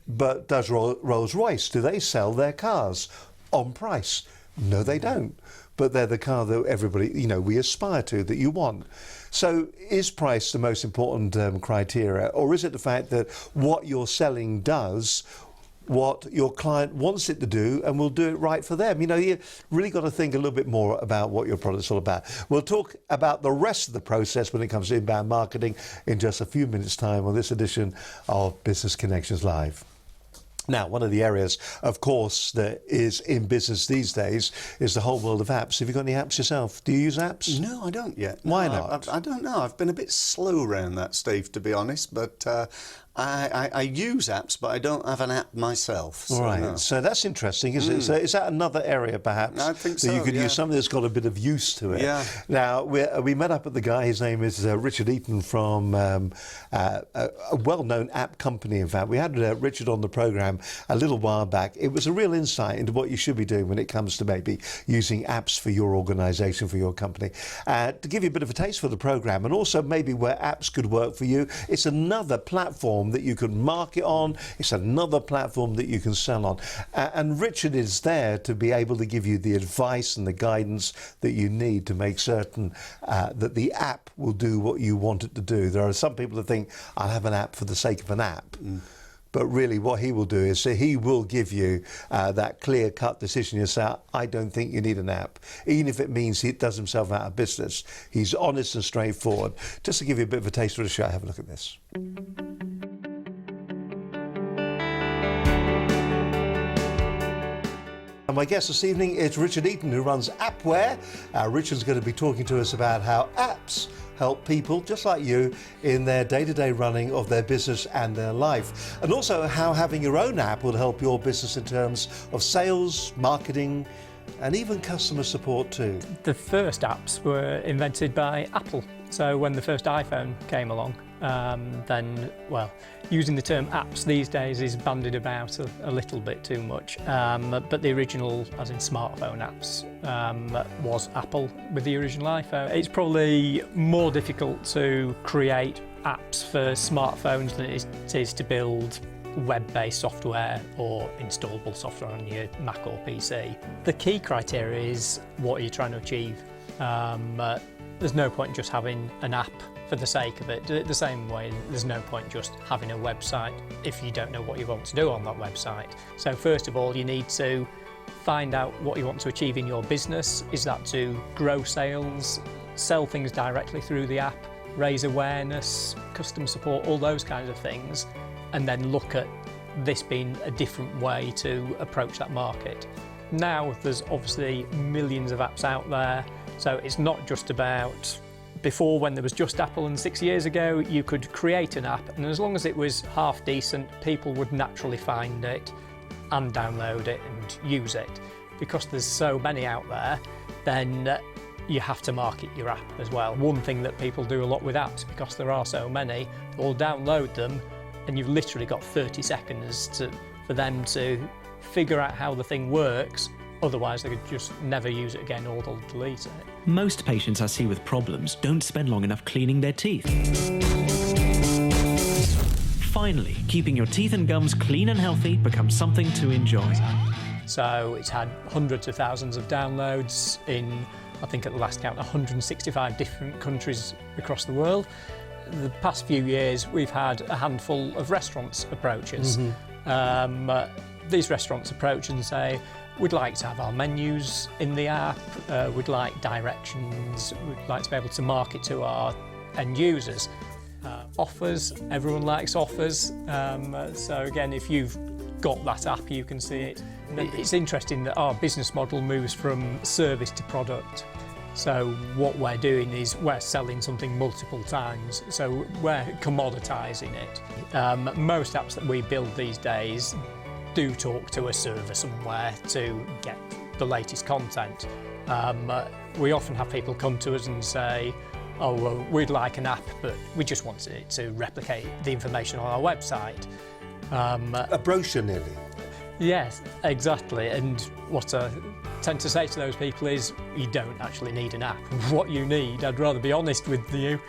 But does Rolls-Royce, do they sell their cars on price? No, they don't. But they're the car that everybody, we aspire to, that you want. So is price the most important criteria, or is it the fact that what you're selling does what your client wants it to do and will do it right for them? You really got to think a little bit more about what your product's all about. We'll talk about the rest of the process when it comes to inbound marketing in just a few minutes' time on this edition of Business Connections Live. Now, one of the areas, of course, that is in business these days is the whole world of apps. Have you got any apps yourself? Do you use apps? No, I don't yet. Why not? I don't know. I've been a bit slow around that, Steve, to be honest. But I use apps, but I don't have an app myself. So right. no. So that's interesting, isn't it? So is that another area, perhaps, I think that so, you could yeah. use something that's got a bit of use to it? Yeah. Now, we met up with the guy. His name is Richard Eaton from a well-known app company, in fact. We had Richard on the programme a little while back. It was a real insight into what you should be doing when it comes to maybe using apps for your organisation, for your company. To give you a bit of a taste for the programme, and also maybe where apps could work for you, it's another platform that you can market on. It's another platform that you can sell on. And Richard is there to be able to give you the advice and the guidance that you need to make certain that the app will do what you want it to do. There are some people that think, I'll have an app for the sake of an app. But really what he will do is he will give you that clear-cut decision. You say, I don't think you need an app. Even if it means he does himself out of business. He's honest and straightforward. Just to give you a bit of a taste of the show, have a look at this. And my guest this evening is Richard Eaton, who runs Appware. Richard's going to be talking to us about how apps help people just like you in their day-to-day running of their business and their life. And also how having your own app will help your business in terms of sales, marketing, and even customer support too. The first apps were invented by Apple. So when the first iPhone came along, then, well, using the term apps these days is bandied about a little bit too much. But the original, as in smartphone apps, was Apple with the original iPhone. It's probably more difficult to create apps for smartphones than it is to build web-based software or installable software on your Mac or PC. The key criteria is what you're trying to achieve. There's no point just having an app for the sake of it. The same way, there's no point just having a website if you don't know what you want to do on that website. So first of all, you need to find out what you want to achieve in your business. Is that to grow sales, sell things directly through the app, raise awareness, customer support, all those kinds of things, and then look at this being a different way to approach that market. Now there's obviously millions of apps out there, so it's not just about, before when there was just Apple and 6 years ago, you could create an app and as long as it was half decent, people would naturally find it and download it and use it. Because there's so many out there, then you have to market your app as well. One thing that people do a lot with apps, because there are so many, they'll download them and you've literally got 30 seconds for them to figure out how the thing works, otherwise they could just never use it again or they'll delete it. Most patients I see with problems don't spend long enough cleaning their teeth. Finally, keeping your teeth and gums clean and healthy becomes something to enjoy. So it's had hundreds of thousands of downloads in, I think at the last count, 165 different countries across the world. The past few years we've had a handful of restaurants approach us. These restaurants approach and say, we'd like to have our menus in the app, we'd like directions, we'd like to be able to market to our end users. Offers, everyone likes offers, so again, if you've got that app you can see it. It's interesting that our business model moves from service to product. So what we're doing is we're selling something multiple times, so we're commoditising it. Most apps that we build these days do talk to a server somewhere to get the latest content. We often have people come to us and say, oh, well, we'd like an app, but we just want it to replicate the information on our website. A brochure nearly. Yes, exactly. And what I tend to say to those people is, you don't actually need an app. What you need, I'd rather be honest with you,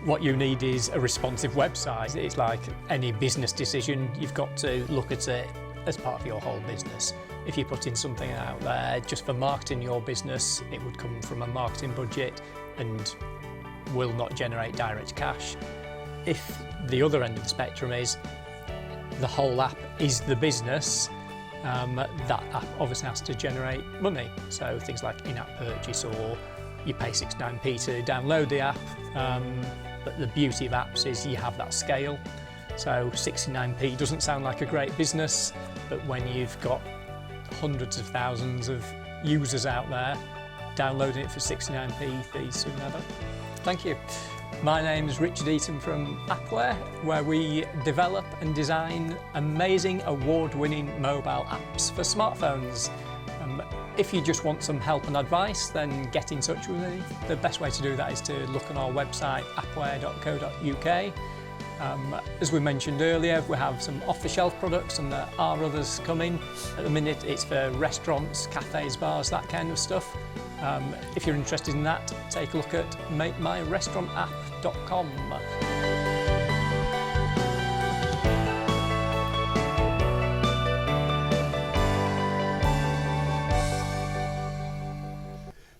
what you need is a responsive website. It's like any business decision, you've got to look at it as part of your whole business. If you're putting something out there just for marketing your business, it would come from a marketing budget and will not generate direct cash. If the other end of the spectrum is the whole app is the business, that app obviously has to generate money. So things like in-app purchase, or you pay 69p to download the app. But the beauty of apps is you have that scale. So 69p doesn't sound like a great business, but when you've got hundreds of thousands of users out there, downloading it for 69p, they soon add up. Thank you. My name is Richard Eaton from Appware, where we develop and design amazing award-winning mobile apps for smartphones. If you just want some help and advice, then get in touch with me. The best way to do that is to look on our website, appware.co.uk. As we mentioned earlier, we have some off-the-shelf products and there are others coming. At the minute it's for restaurants, cafes, bars, that kind of stuff. If you're interested in that, take a look at makemyrestaurantapp.com.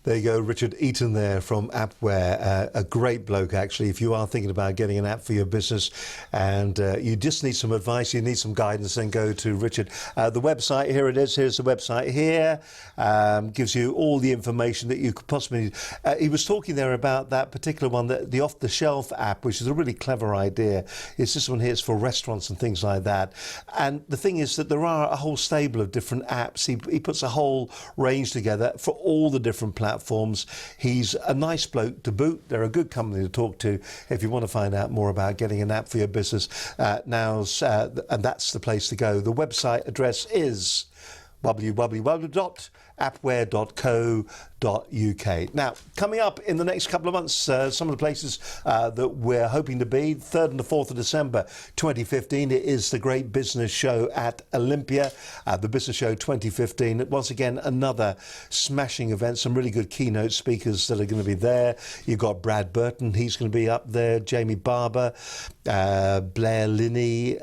There you go, Richard Eaton there from Appware, a great bloke actually. If you are thinking about getting an app for your business and you just need some advice, you need some guidance, then go to Richard. The website, here it is, here's the website here, gives you all the information that you could possibly need. He was talking there about that particular one, the off-the-shelf app, which is a really clever idea. It's this one here, it's for restaurants and things like that. And the thing is that there are a whole stable of different apps. He puts a whole range together for all the different platforms. He's a nice bloke to boot. They're a good company to talk to if you want to find out more about getting an app for your business. And that's the place to go. The website address is www.appware.co.uk. Now, coming up in the next couple of months, some of the places that we're hoping to be, 3rd and the 4th of December 2015, it is the Great Business Show at Olympia, the Business Show 2015. Once again, another smashing event, some really good keynote speakers that are going to be there. You've got Brad Burton, he's going to be up there, Jamie Barber, Blair Linney,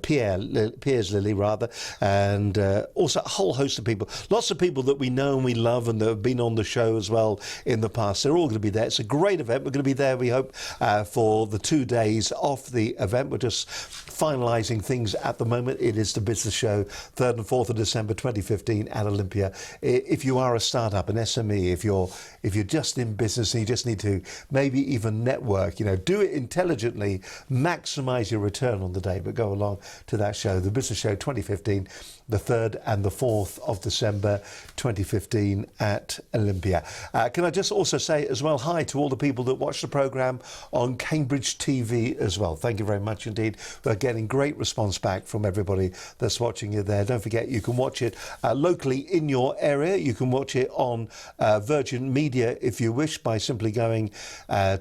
Piers Lilly rather, and also a whole host of people. Lots lots of people that we know and we love and that have been on the show as well in the past. They're all going to be there. It's a great event. We're going to be there, we hope, for the 2 days of the event. We're just finalising things at the moment. It is the Business Show, 3rd and 4th of December 2015 at Olympia. If you are a startup, an SME, if you're just in business and you just need to maybe even network, do it intelligently, maximise your return on the day, but go along to that show, the Business Show 2015, the 3rd and the 4th of December 2015 at Olympia. Can I just also say as well, hi to all the people that watch the programme on Cambridge TV as well. Thank you very much indeed. We're getting great response back from everybody that's watching you there. Don't forget, you can watch it locally in your area. You can watch it on Virgin Media if you wish, by simply going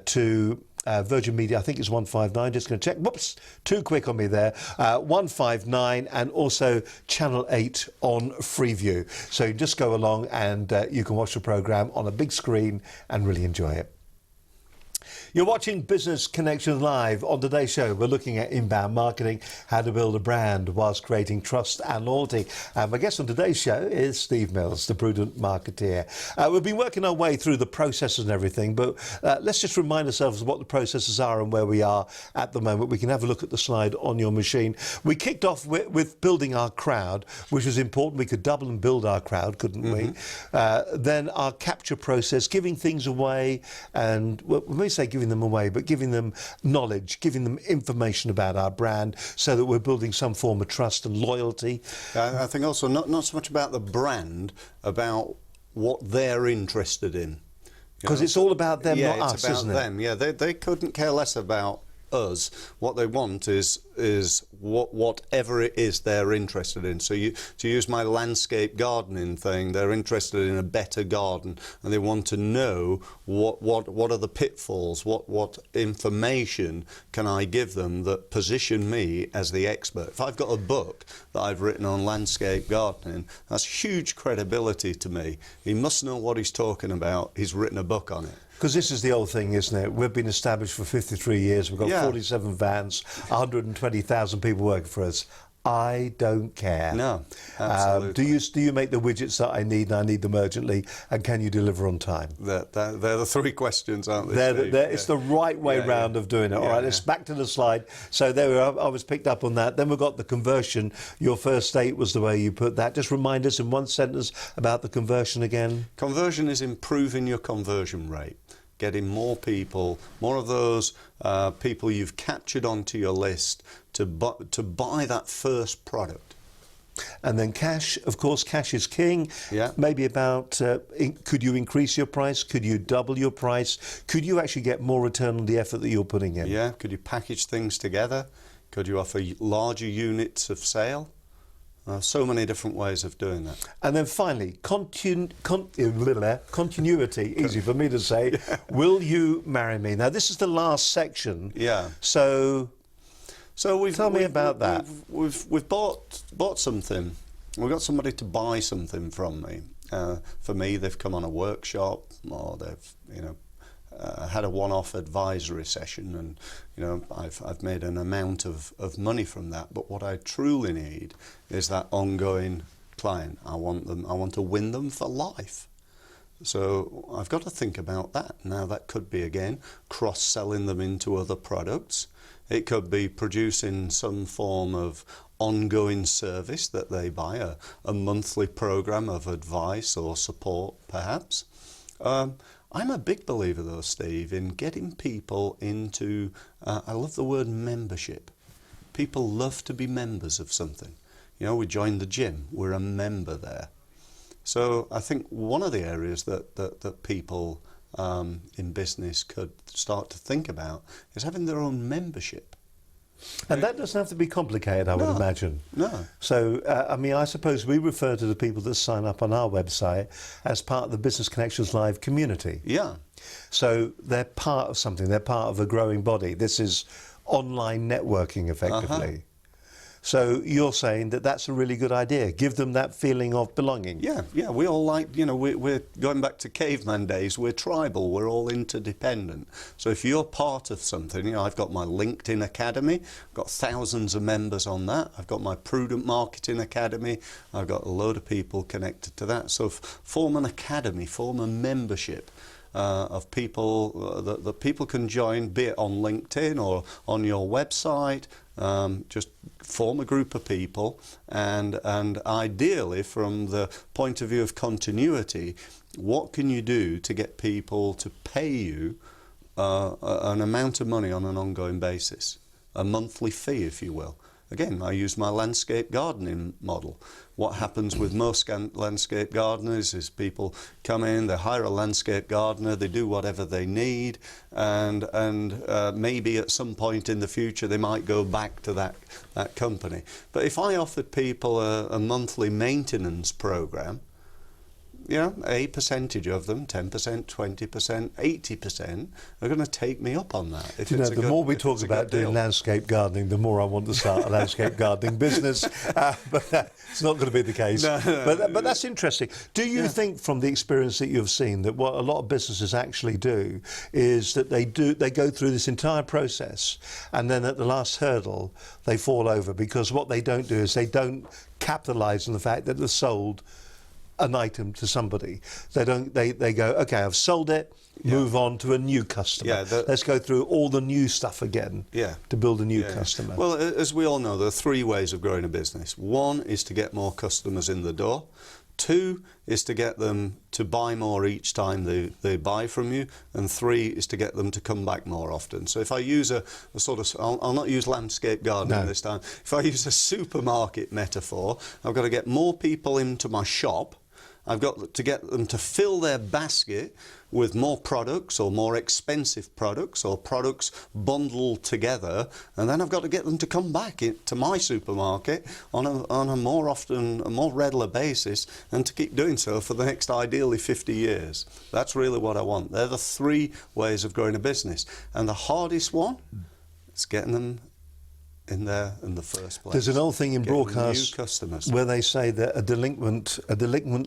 to Virgin Media, I think it's 159, just going to check. Whoops, too quick on me there. 159, and also Channel 8 on Freeview. So you just go along and you can watch the programme on a big screen and really enjoy it. You're watching Business Connections Live. On today's show, we're looking at inbound marketing, how to build a brand whilst creating trust and loyalty. And my guest on today's show is Steve Mills, the prudent marketeer. We've been working our way through the processes and everything, but let's just remind ourselves of what the processes are and where we are at the moment. We can have a look at the slide on your machine. We kicked off with building our crowd, which was important. We could double and build our crowd, couldn't we? Then our capture process, giving things away, and well, we may say giving them away, but giving them knowledge, giving them information about our brand so that we're building some form of trust and loyalty. I think also not so much about the brand, about what they're interested in. Because it's all about them, not us, it's about isn't it? them. Yeah, they couldn't care less about us. What they want is whatever it is they're interested in. So to use my landscape gardening thing, they're interested in a better garden, and they want to know what are the pitfalls, what information can I give them that position me as the expert. If I've got a book that I've written on landscape gardening, that's huge credibility to me. He must know what he's talking about. He's written a book on it. Because this is the old thing, isn't it? We've been established for 53 years. We've got 47 vans, 120,000 people working for us. I don't care. No, absolutely. Do you make the widgets that I need, and I need them urgently, and can you deliver on time? They're the 3 questions, aren't they, Steve? It's the right way round of doing it. All right, let's back to the slide. So there we are. I was picked up on that. Then we've got the conversion. Your first state was the way you put that. Just remind us in one sentence about the conversion again. Conversion is improving your conversion rate. Getting more people, more of those people you've captured onto your list to buy that first product. And then cash, of course, cash is king. Yeah. Maybe about, could you increase your price? Could you double your price? Could you actually get more return on the effort that you're putting in? Yeah, could you package things together? Could you offer larger units of sale? So many different ways of doing that. And then finally, continuity, easy for me to say. Will you marry me? Now, this is the last section. Yeah. So tell me about that. We've bought something. We've got somebody to buy something from me. For me, they've come on a workshop, or they've had a one-off advisory session, and I've made an amount of money from that. But what I truly need is that ongoing client. I want to win them for life. So I've got to think about that. Now, that could be, again, cross-selling them into other products. It could be producing some form of ongoing service that they buy, a monthly program of advice or support, perhaps. I'm a big believer, though, Steve, in getting people into, I love the word membership. People love to be members of something. We joined the gym, we're a member there. So I think one of the areas that people in business could start to think about is having their own membership. And that doesn't have to be complicated, I would imagine. No. So, I suppose we refer to the people that sign up on our website as part of the Business Connections Live community. Yeah. So they're part of something. They're part of a growing body. This is online networking, effectively. So you're saying that that's a really good idea. Give them that feeling of belonging. Yeah, we all like, we're going back to caveman days. We're tribal. We're all interdependent. So if you're part of something, I've got my LinkedIn Academy. I've got thousands of members on that. I've got my Prudent Marketing Academy. I've got a load of people connected to that. So form an academy, form a membership of people that people can join, be it on LinkedIn or on your website. Just form a group of people, and ideally, from the point of view of continuity, what can you do to get people to pay you an amount of money on an ongoing basis, a monthly fee, if you will. Again, I use my landscape gardening model. What happens with most landscape gardeners is people come in, they hire a landscape gardener, they do whatever they need, and maybe at some point in the future they might go back to that company. But if I offered people a monthly maintenance program, a percentage of them, 10%, 20%, 80%, are going to take me up on that. The more we talk about doing landscape gardening, the more I want to start a landscape gardening business. But that's not going to be the case. But that's interesting. Do you think, from the experience that you've seen, that what a lot of businesses actually do is that they go through this entire process, and then at the last hurdle they fall over, because what they don't do is they don't capitalise on the fact that they've sold an item to somebody. They go, okay, I've sold it, move on to a new customer. Let's go through all the new stuff again to build a new customer. Well, as we all know, there are three ways of growing a business. One is to get more customers in the door. Two is to get them to buy more each time they buy from you. And three is to get them to come back more often. So if I use a sort of, I'll not use landscape gardening this time. If I use a supermarket metaphor, I've got to get more people into my shop. I've got to get them to fill their basket with more products, or more expensive products, or products bundled together, and then I've got to get them to come back to my supermarket on a more regular basis, and to keep doing so for the next ideally 50 years. That's really what I want. They're the three ways of growing a business, and the hardest one is getting them in there in the first place. There's an old thing in broadcast new customers where they say that a delinquent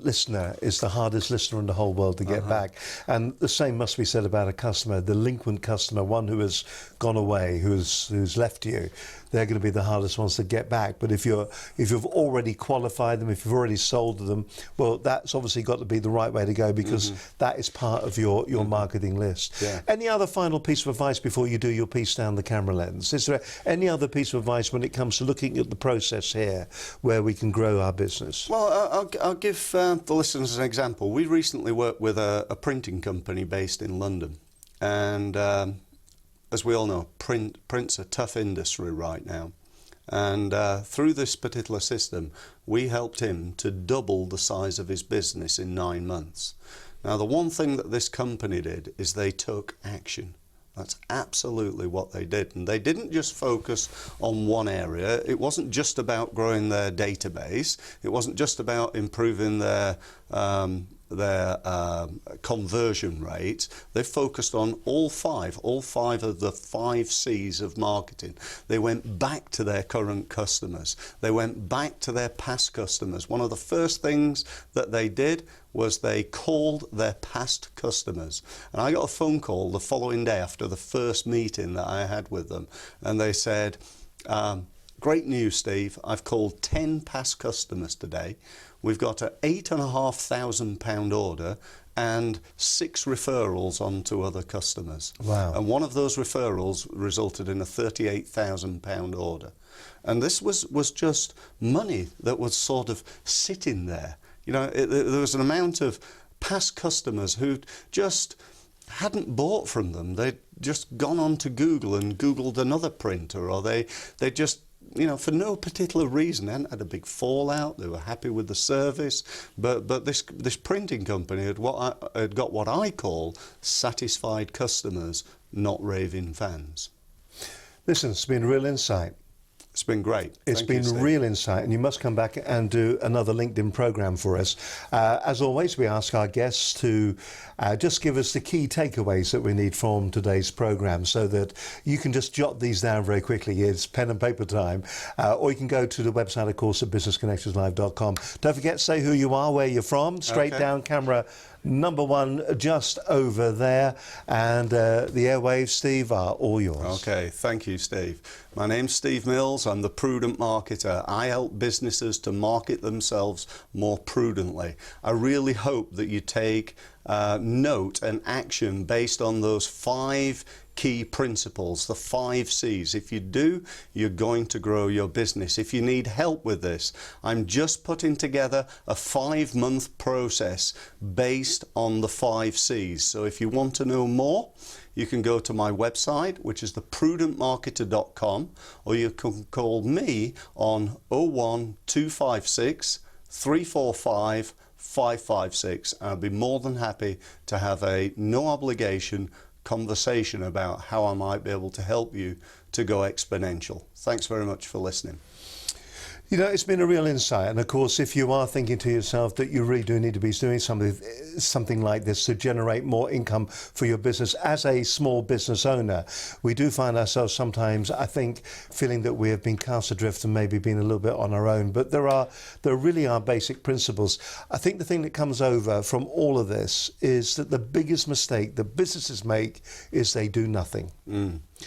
listener is the hardest listener in the whole world to get back, and the same must be said about a customer, a delinquent customer, one who has gone away, who's left you. They're going to be the hardest ones to get back. But if you've already qualified them, if you've already sold to them, well, that's obviously got to be the right way to go, because that is part of your marketing list. Any other final piece of advice before you do your piece down the camera lens? Is there any other piece of advice when it comes to looking at the process here where we can grow our business? Well, I'll give the listeners an example. We recently worked with a printing company based in London, and as we all know, print's a tough industry right now. And through this particular system, we helped him to double the size of his business in 9 months. Now, the one thing that this company did is they took action. That's absolutely what they did. And they didn't just focus on one area. It wasn't just about growing their database. It wasn't just about improving their conversion rate. They focused on all five of the 5 C's of marketing. They went back to their current customers. They went back to their past customers. One of the first things that they did was they called their past customers. And I got a phone call the following day after the first meeting that I had with them, and they said, great news, Steve, I've called 10 past customers today. We've got an £8,500 order and 6 referrals on to other customers. Wow. And one of those referrals resulted in a £38,000 order. And this was just money that was sort of sitting there. There was an amount of past customers who just hadn't bought from them. They'd just gone on to Google and Googled another printer, or they just, for no particular reason, hadn't had a big fallout. They were happy with the service, but this printing company had got what I call satisfied customers, not raving fans. Listen, it's been a real insight. It's been great. It's Thank you, been Steve. real insight, and you must come back and do another LinkedIn program for us. As always, we ask our guests to just give us the key takeaways that we need from today's program, so that you can just jot these down very quickly. It's pen and paper time. Or you can go to the website, of course, at businessconnectionslive.com. Don't forget, say who you are, where you're from, straight down, camera number one just over there, and the airwaves, Steve, are all yours. Okay, thank you, Steve. My name's Steve Mills. I'm the Prudent Marketer. I help businesses to market themselves more prudently. I really hope that you take note and action based on those 5 key principles, the 5 C's. If you do, you're going to grow your business. If you need help with this, I'm just putting together a 5-month process based on the 5 C's. So if you want to know more, you can go to my website, which is theprudentmarketer.com, or you can call me on 01256 345 556. I'll be more than happy to have a no obligation conversation about how I might be able to help you to go exponential. Thanks very much for listening. You know, it's been a real insight, and of course, if you are thinking to yourself that you really do need to be doing something like this to generate more income for your business as a small business owner, we do find ourselves sometimes, I think, feeling that we have been cast adrift and maybe been a little bit on our own. But there really are basic principles. I think the thing that comes over from all of this is that the biggest mistake that businesses make is they do nothing.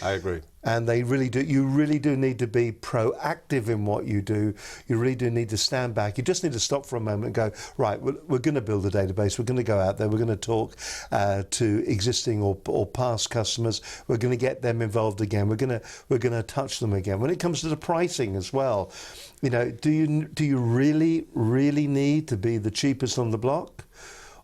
I agree. And they really do. You really do need to be proactive in what you do. You really do need to stand back. You just need to stop for a moment and go, right, we're going to build a database. We're going to go out there. We're going to talk to existing or past customers. We're going to get them involved again. We're going to touch them again. When it comes to the pricing as well, you know, do you really need to be the cheapest on the block?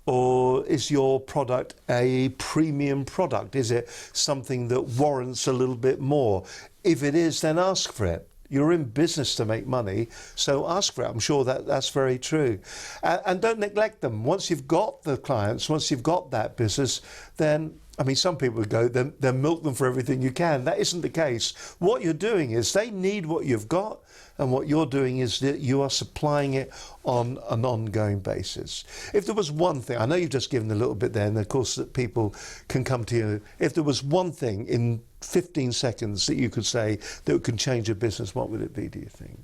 Or is your product a premium product? Is it something that warrants a little bit more? If it is, then ask for it. You're in business to make money, so ask for it. I'm sure that's very true. And don't neglect them. Once you've got the clients, once you've got that business, then, I mean, some people would go, then milk them for everything you can. That isn't the case. What you're doing is they need what you've got, and what you're doing is that you are supplying it on an ongoing basis. If there was one thing, I know you've just given a little bit there, and of course that people can come to you. If there was one thing in 15 seconds that you could say that can change a business, what would it be, do you think?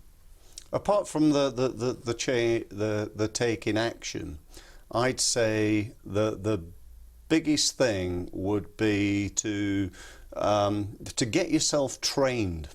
Apart from the taking action, I'd say the biggest thing would be to get yourself trained.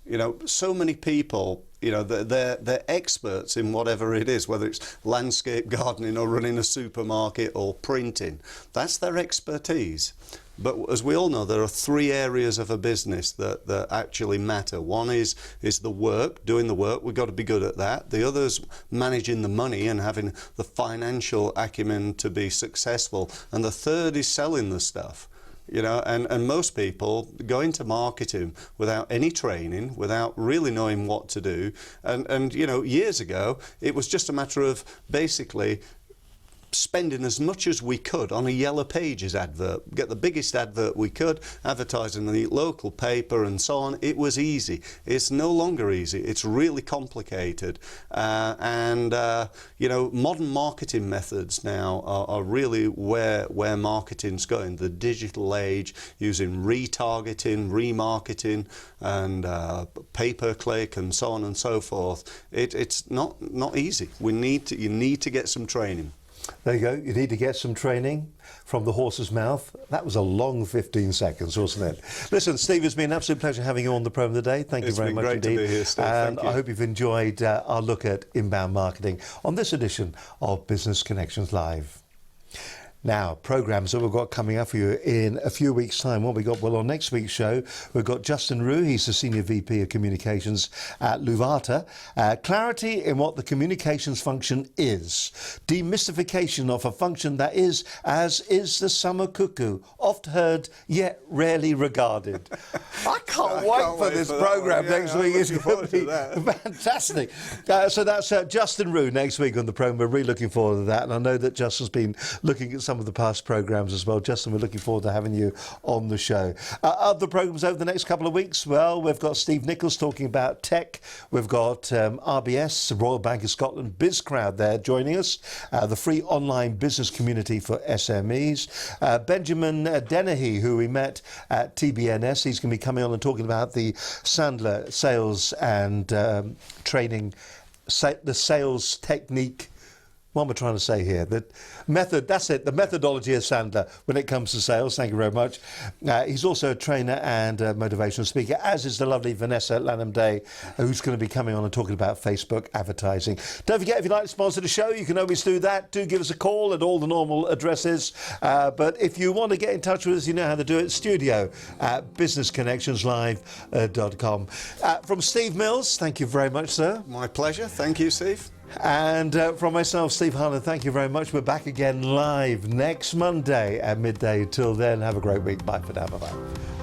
You know, so many people, you know, they're experts in whatever it is, whether it's landscape gardening or running a supermarket or printing. That's their expertise. But as we all know, there are 3 areas of a business that actually matter. One is the work, doing the work. We've got to be good at that. The other is managing the money and having the financial acumen to be successful. And the third is selling the stuff. You know, and most people go into marketing without any training, without really knowing what to do. And you know, years ago, it was just a matter of basically spending as much as we could on a Yellow Pages advert, get the biggest advert we could, advertise in the local paper and so on. It was easy. It's no longer easy. It's really complicated. You know, modern marketing methods now are really where marketing's going. The digital age, using retargeting, remarketing, and pay-per-click and so on and so forth. It's not easy. You need to get some training. There you go. You need to get some training from the horse's mouth. That was a long 15 seconds, wasn't it? Listen, Steve, it's been an absolute pleasure having you on the program today. Thank you very much indeed. It's been great to be here, Steve. And Thank you. I hope you've enjoyed our look at inbound marketing on this edition of Business Connections Live. Now, programmes that we've got coming up for you in a few weeks' time. What we got? Well, on next week's show, we've got Justin Rue. He's the Senior VP of Communications at Luvata. Clarity in what the communications function is. Demystification of a function that is, as is the summer cuckoo, oft heard yet rarely regarded. I can't wait for this programme next week. It's going to be fantastic. So that's Justin Rue next week on the programme. We're really looking forward to that. And I know that Justin's been looking at some some of the past programmes as well. Justin, we're looking forward to having you on the show. Other programmes over the next couple of weeks, well, we've got Steve Nichols talking about tech. We've got RBS, the Royal Bank of Scotland, BizCrowd there joining us, the free online business community for SMEs. Benjamin Dennehy, who we met at TBNS, he's going to be coming on and talking about the Sandler sales and training, the sales technique. What am I trying to say here? The method, that's it, the methodology of Sandler when it comes to sales. Thank you very much. He's also a trainer and a motivational speaker, as is the lovely Vanessa Lanham-Day, who's going to be coming on and talking about Facebook advertising. Don't forget, if you'd like to sponsor the show, you can always do that. Do give us a call at all the normal addresses. But if you want to get in touch with us, you know how to do it. Studio at businessconnectionslive.com. From Steve Mills, thank you very much, sir. My pleasure. Thank you, Steve. And from myself, Steve Hyland, thank you very much. We're back again live next Monday at midday. Till then, have a great week. Bye for now. Bye-bye.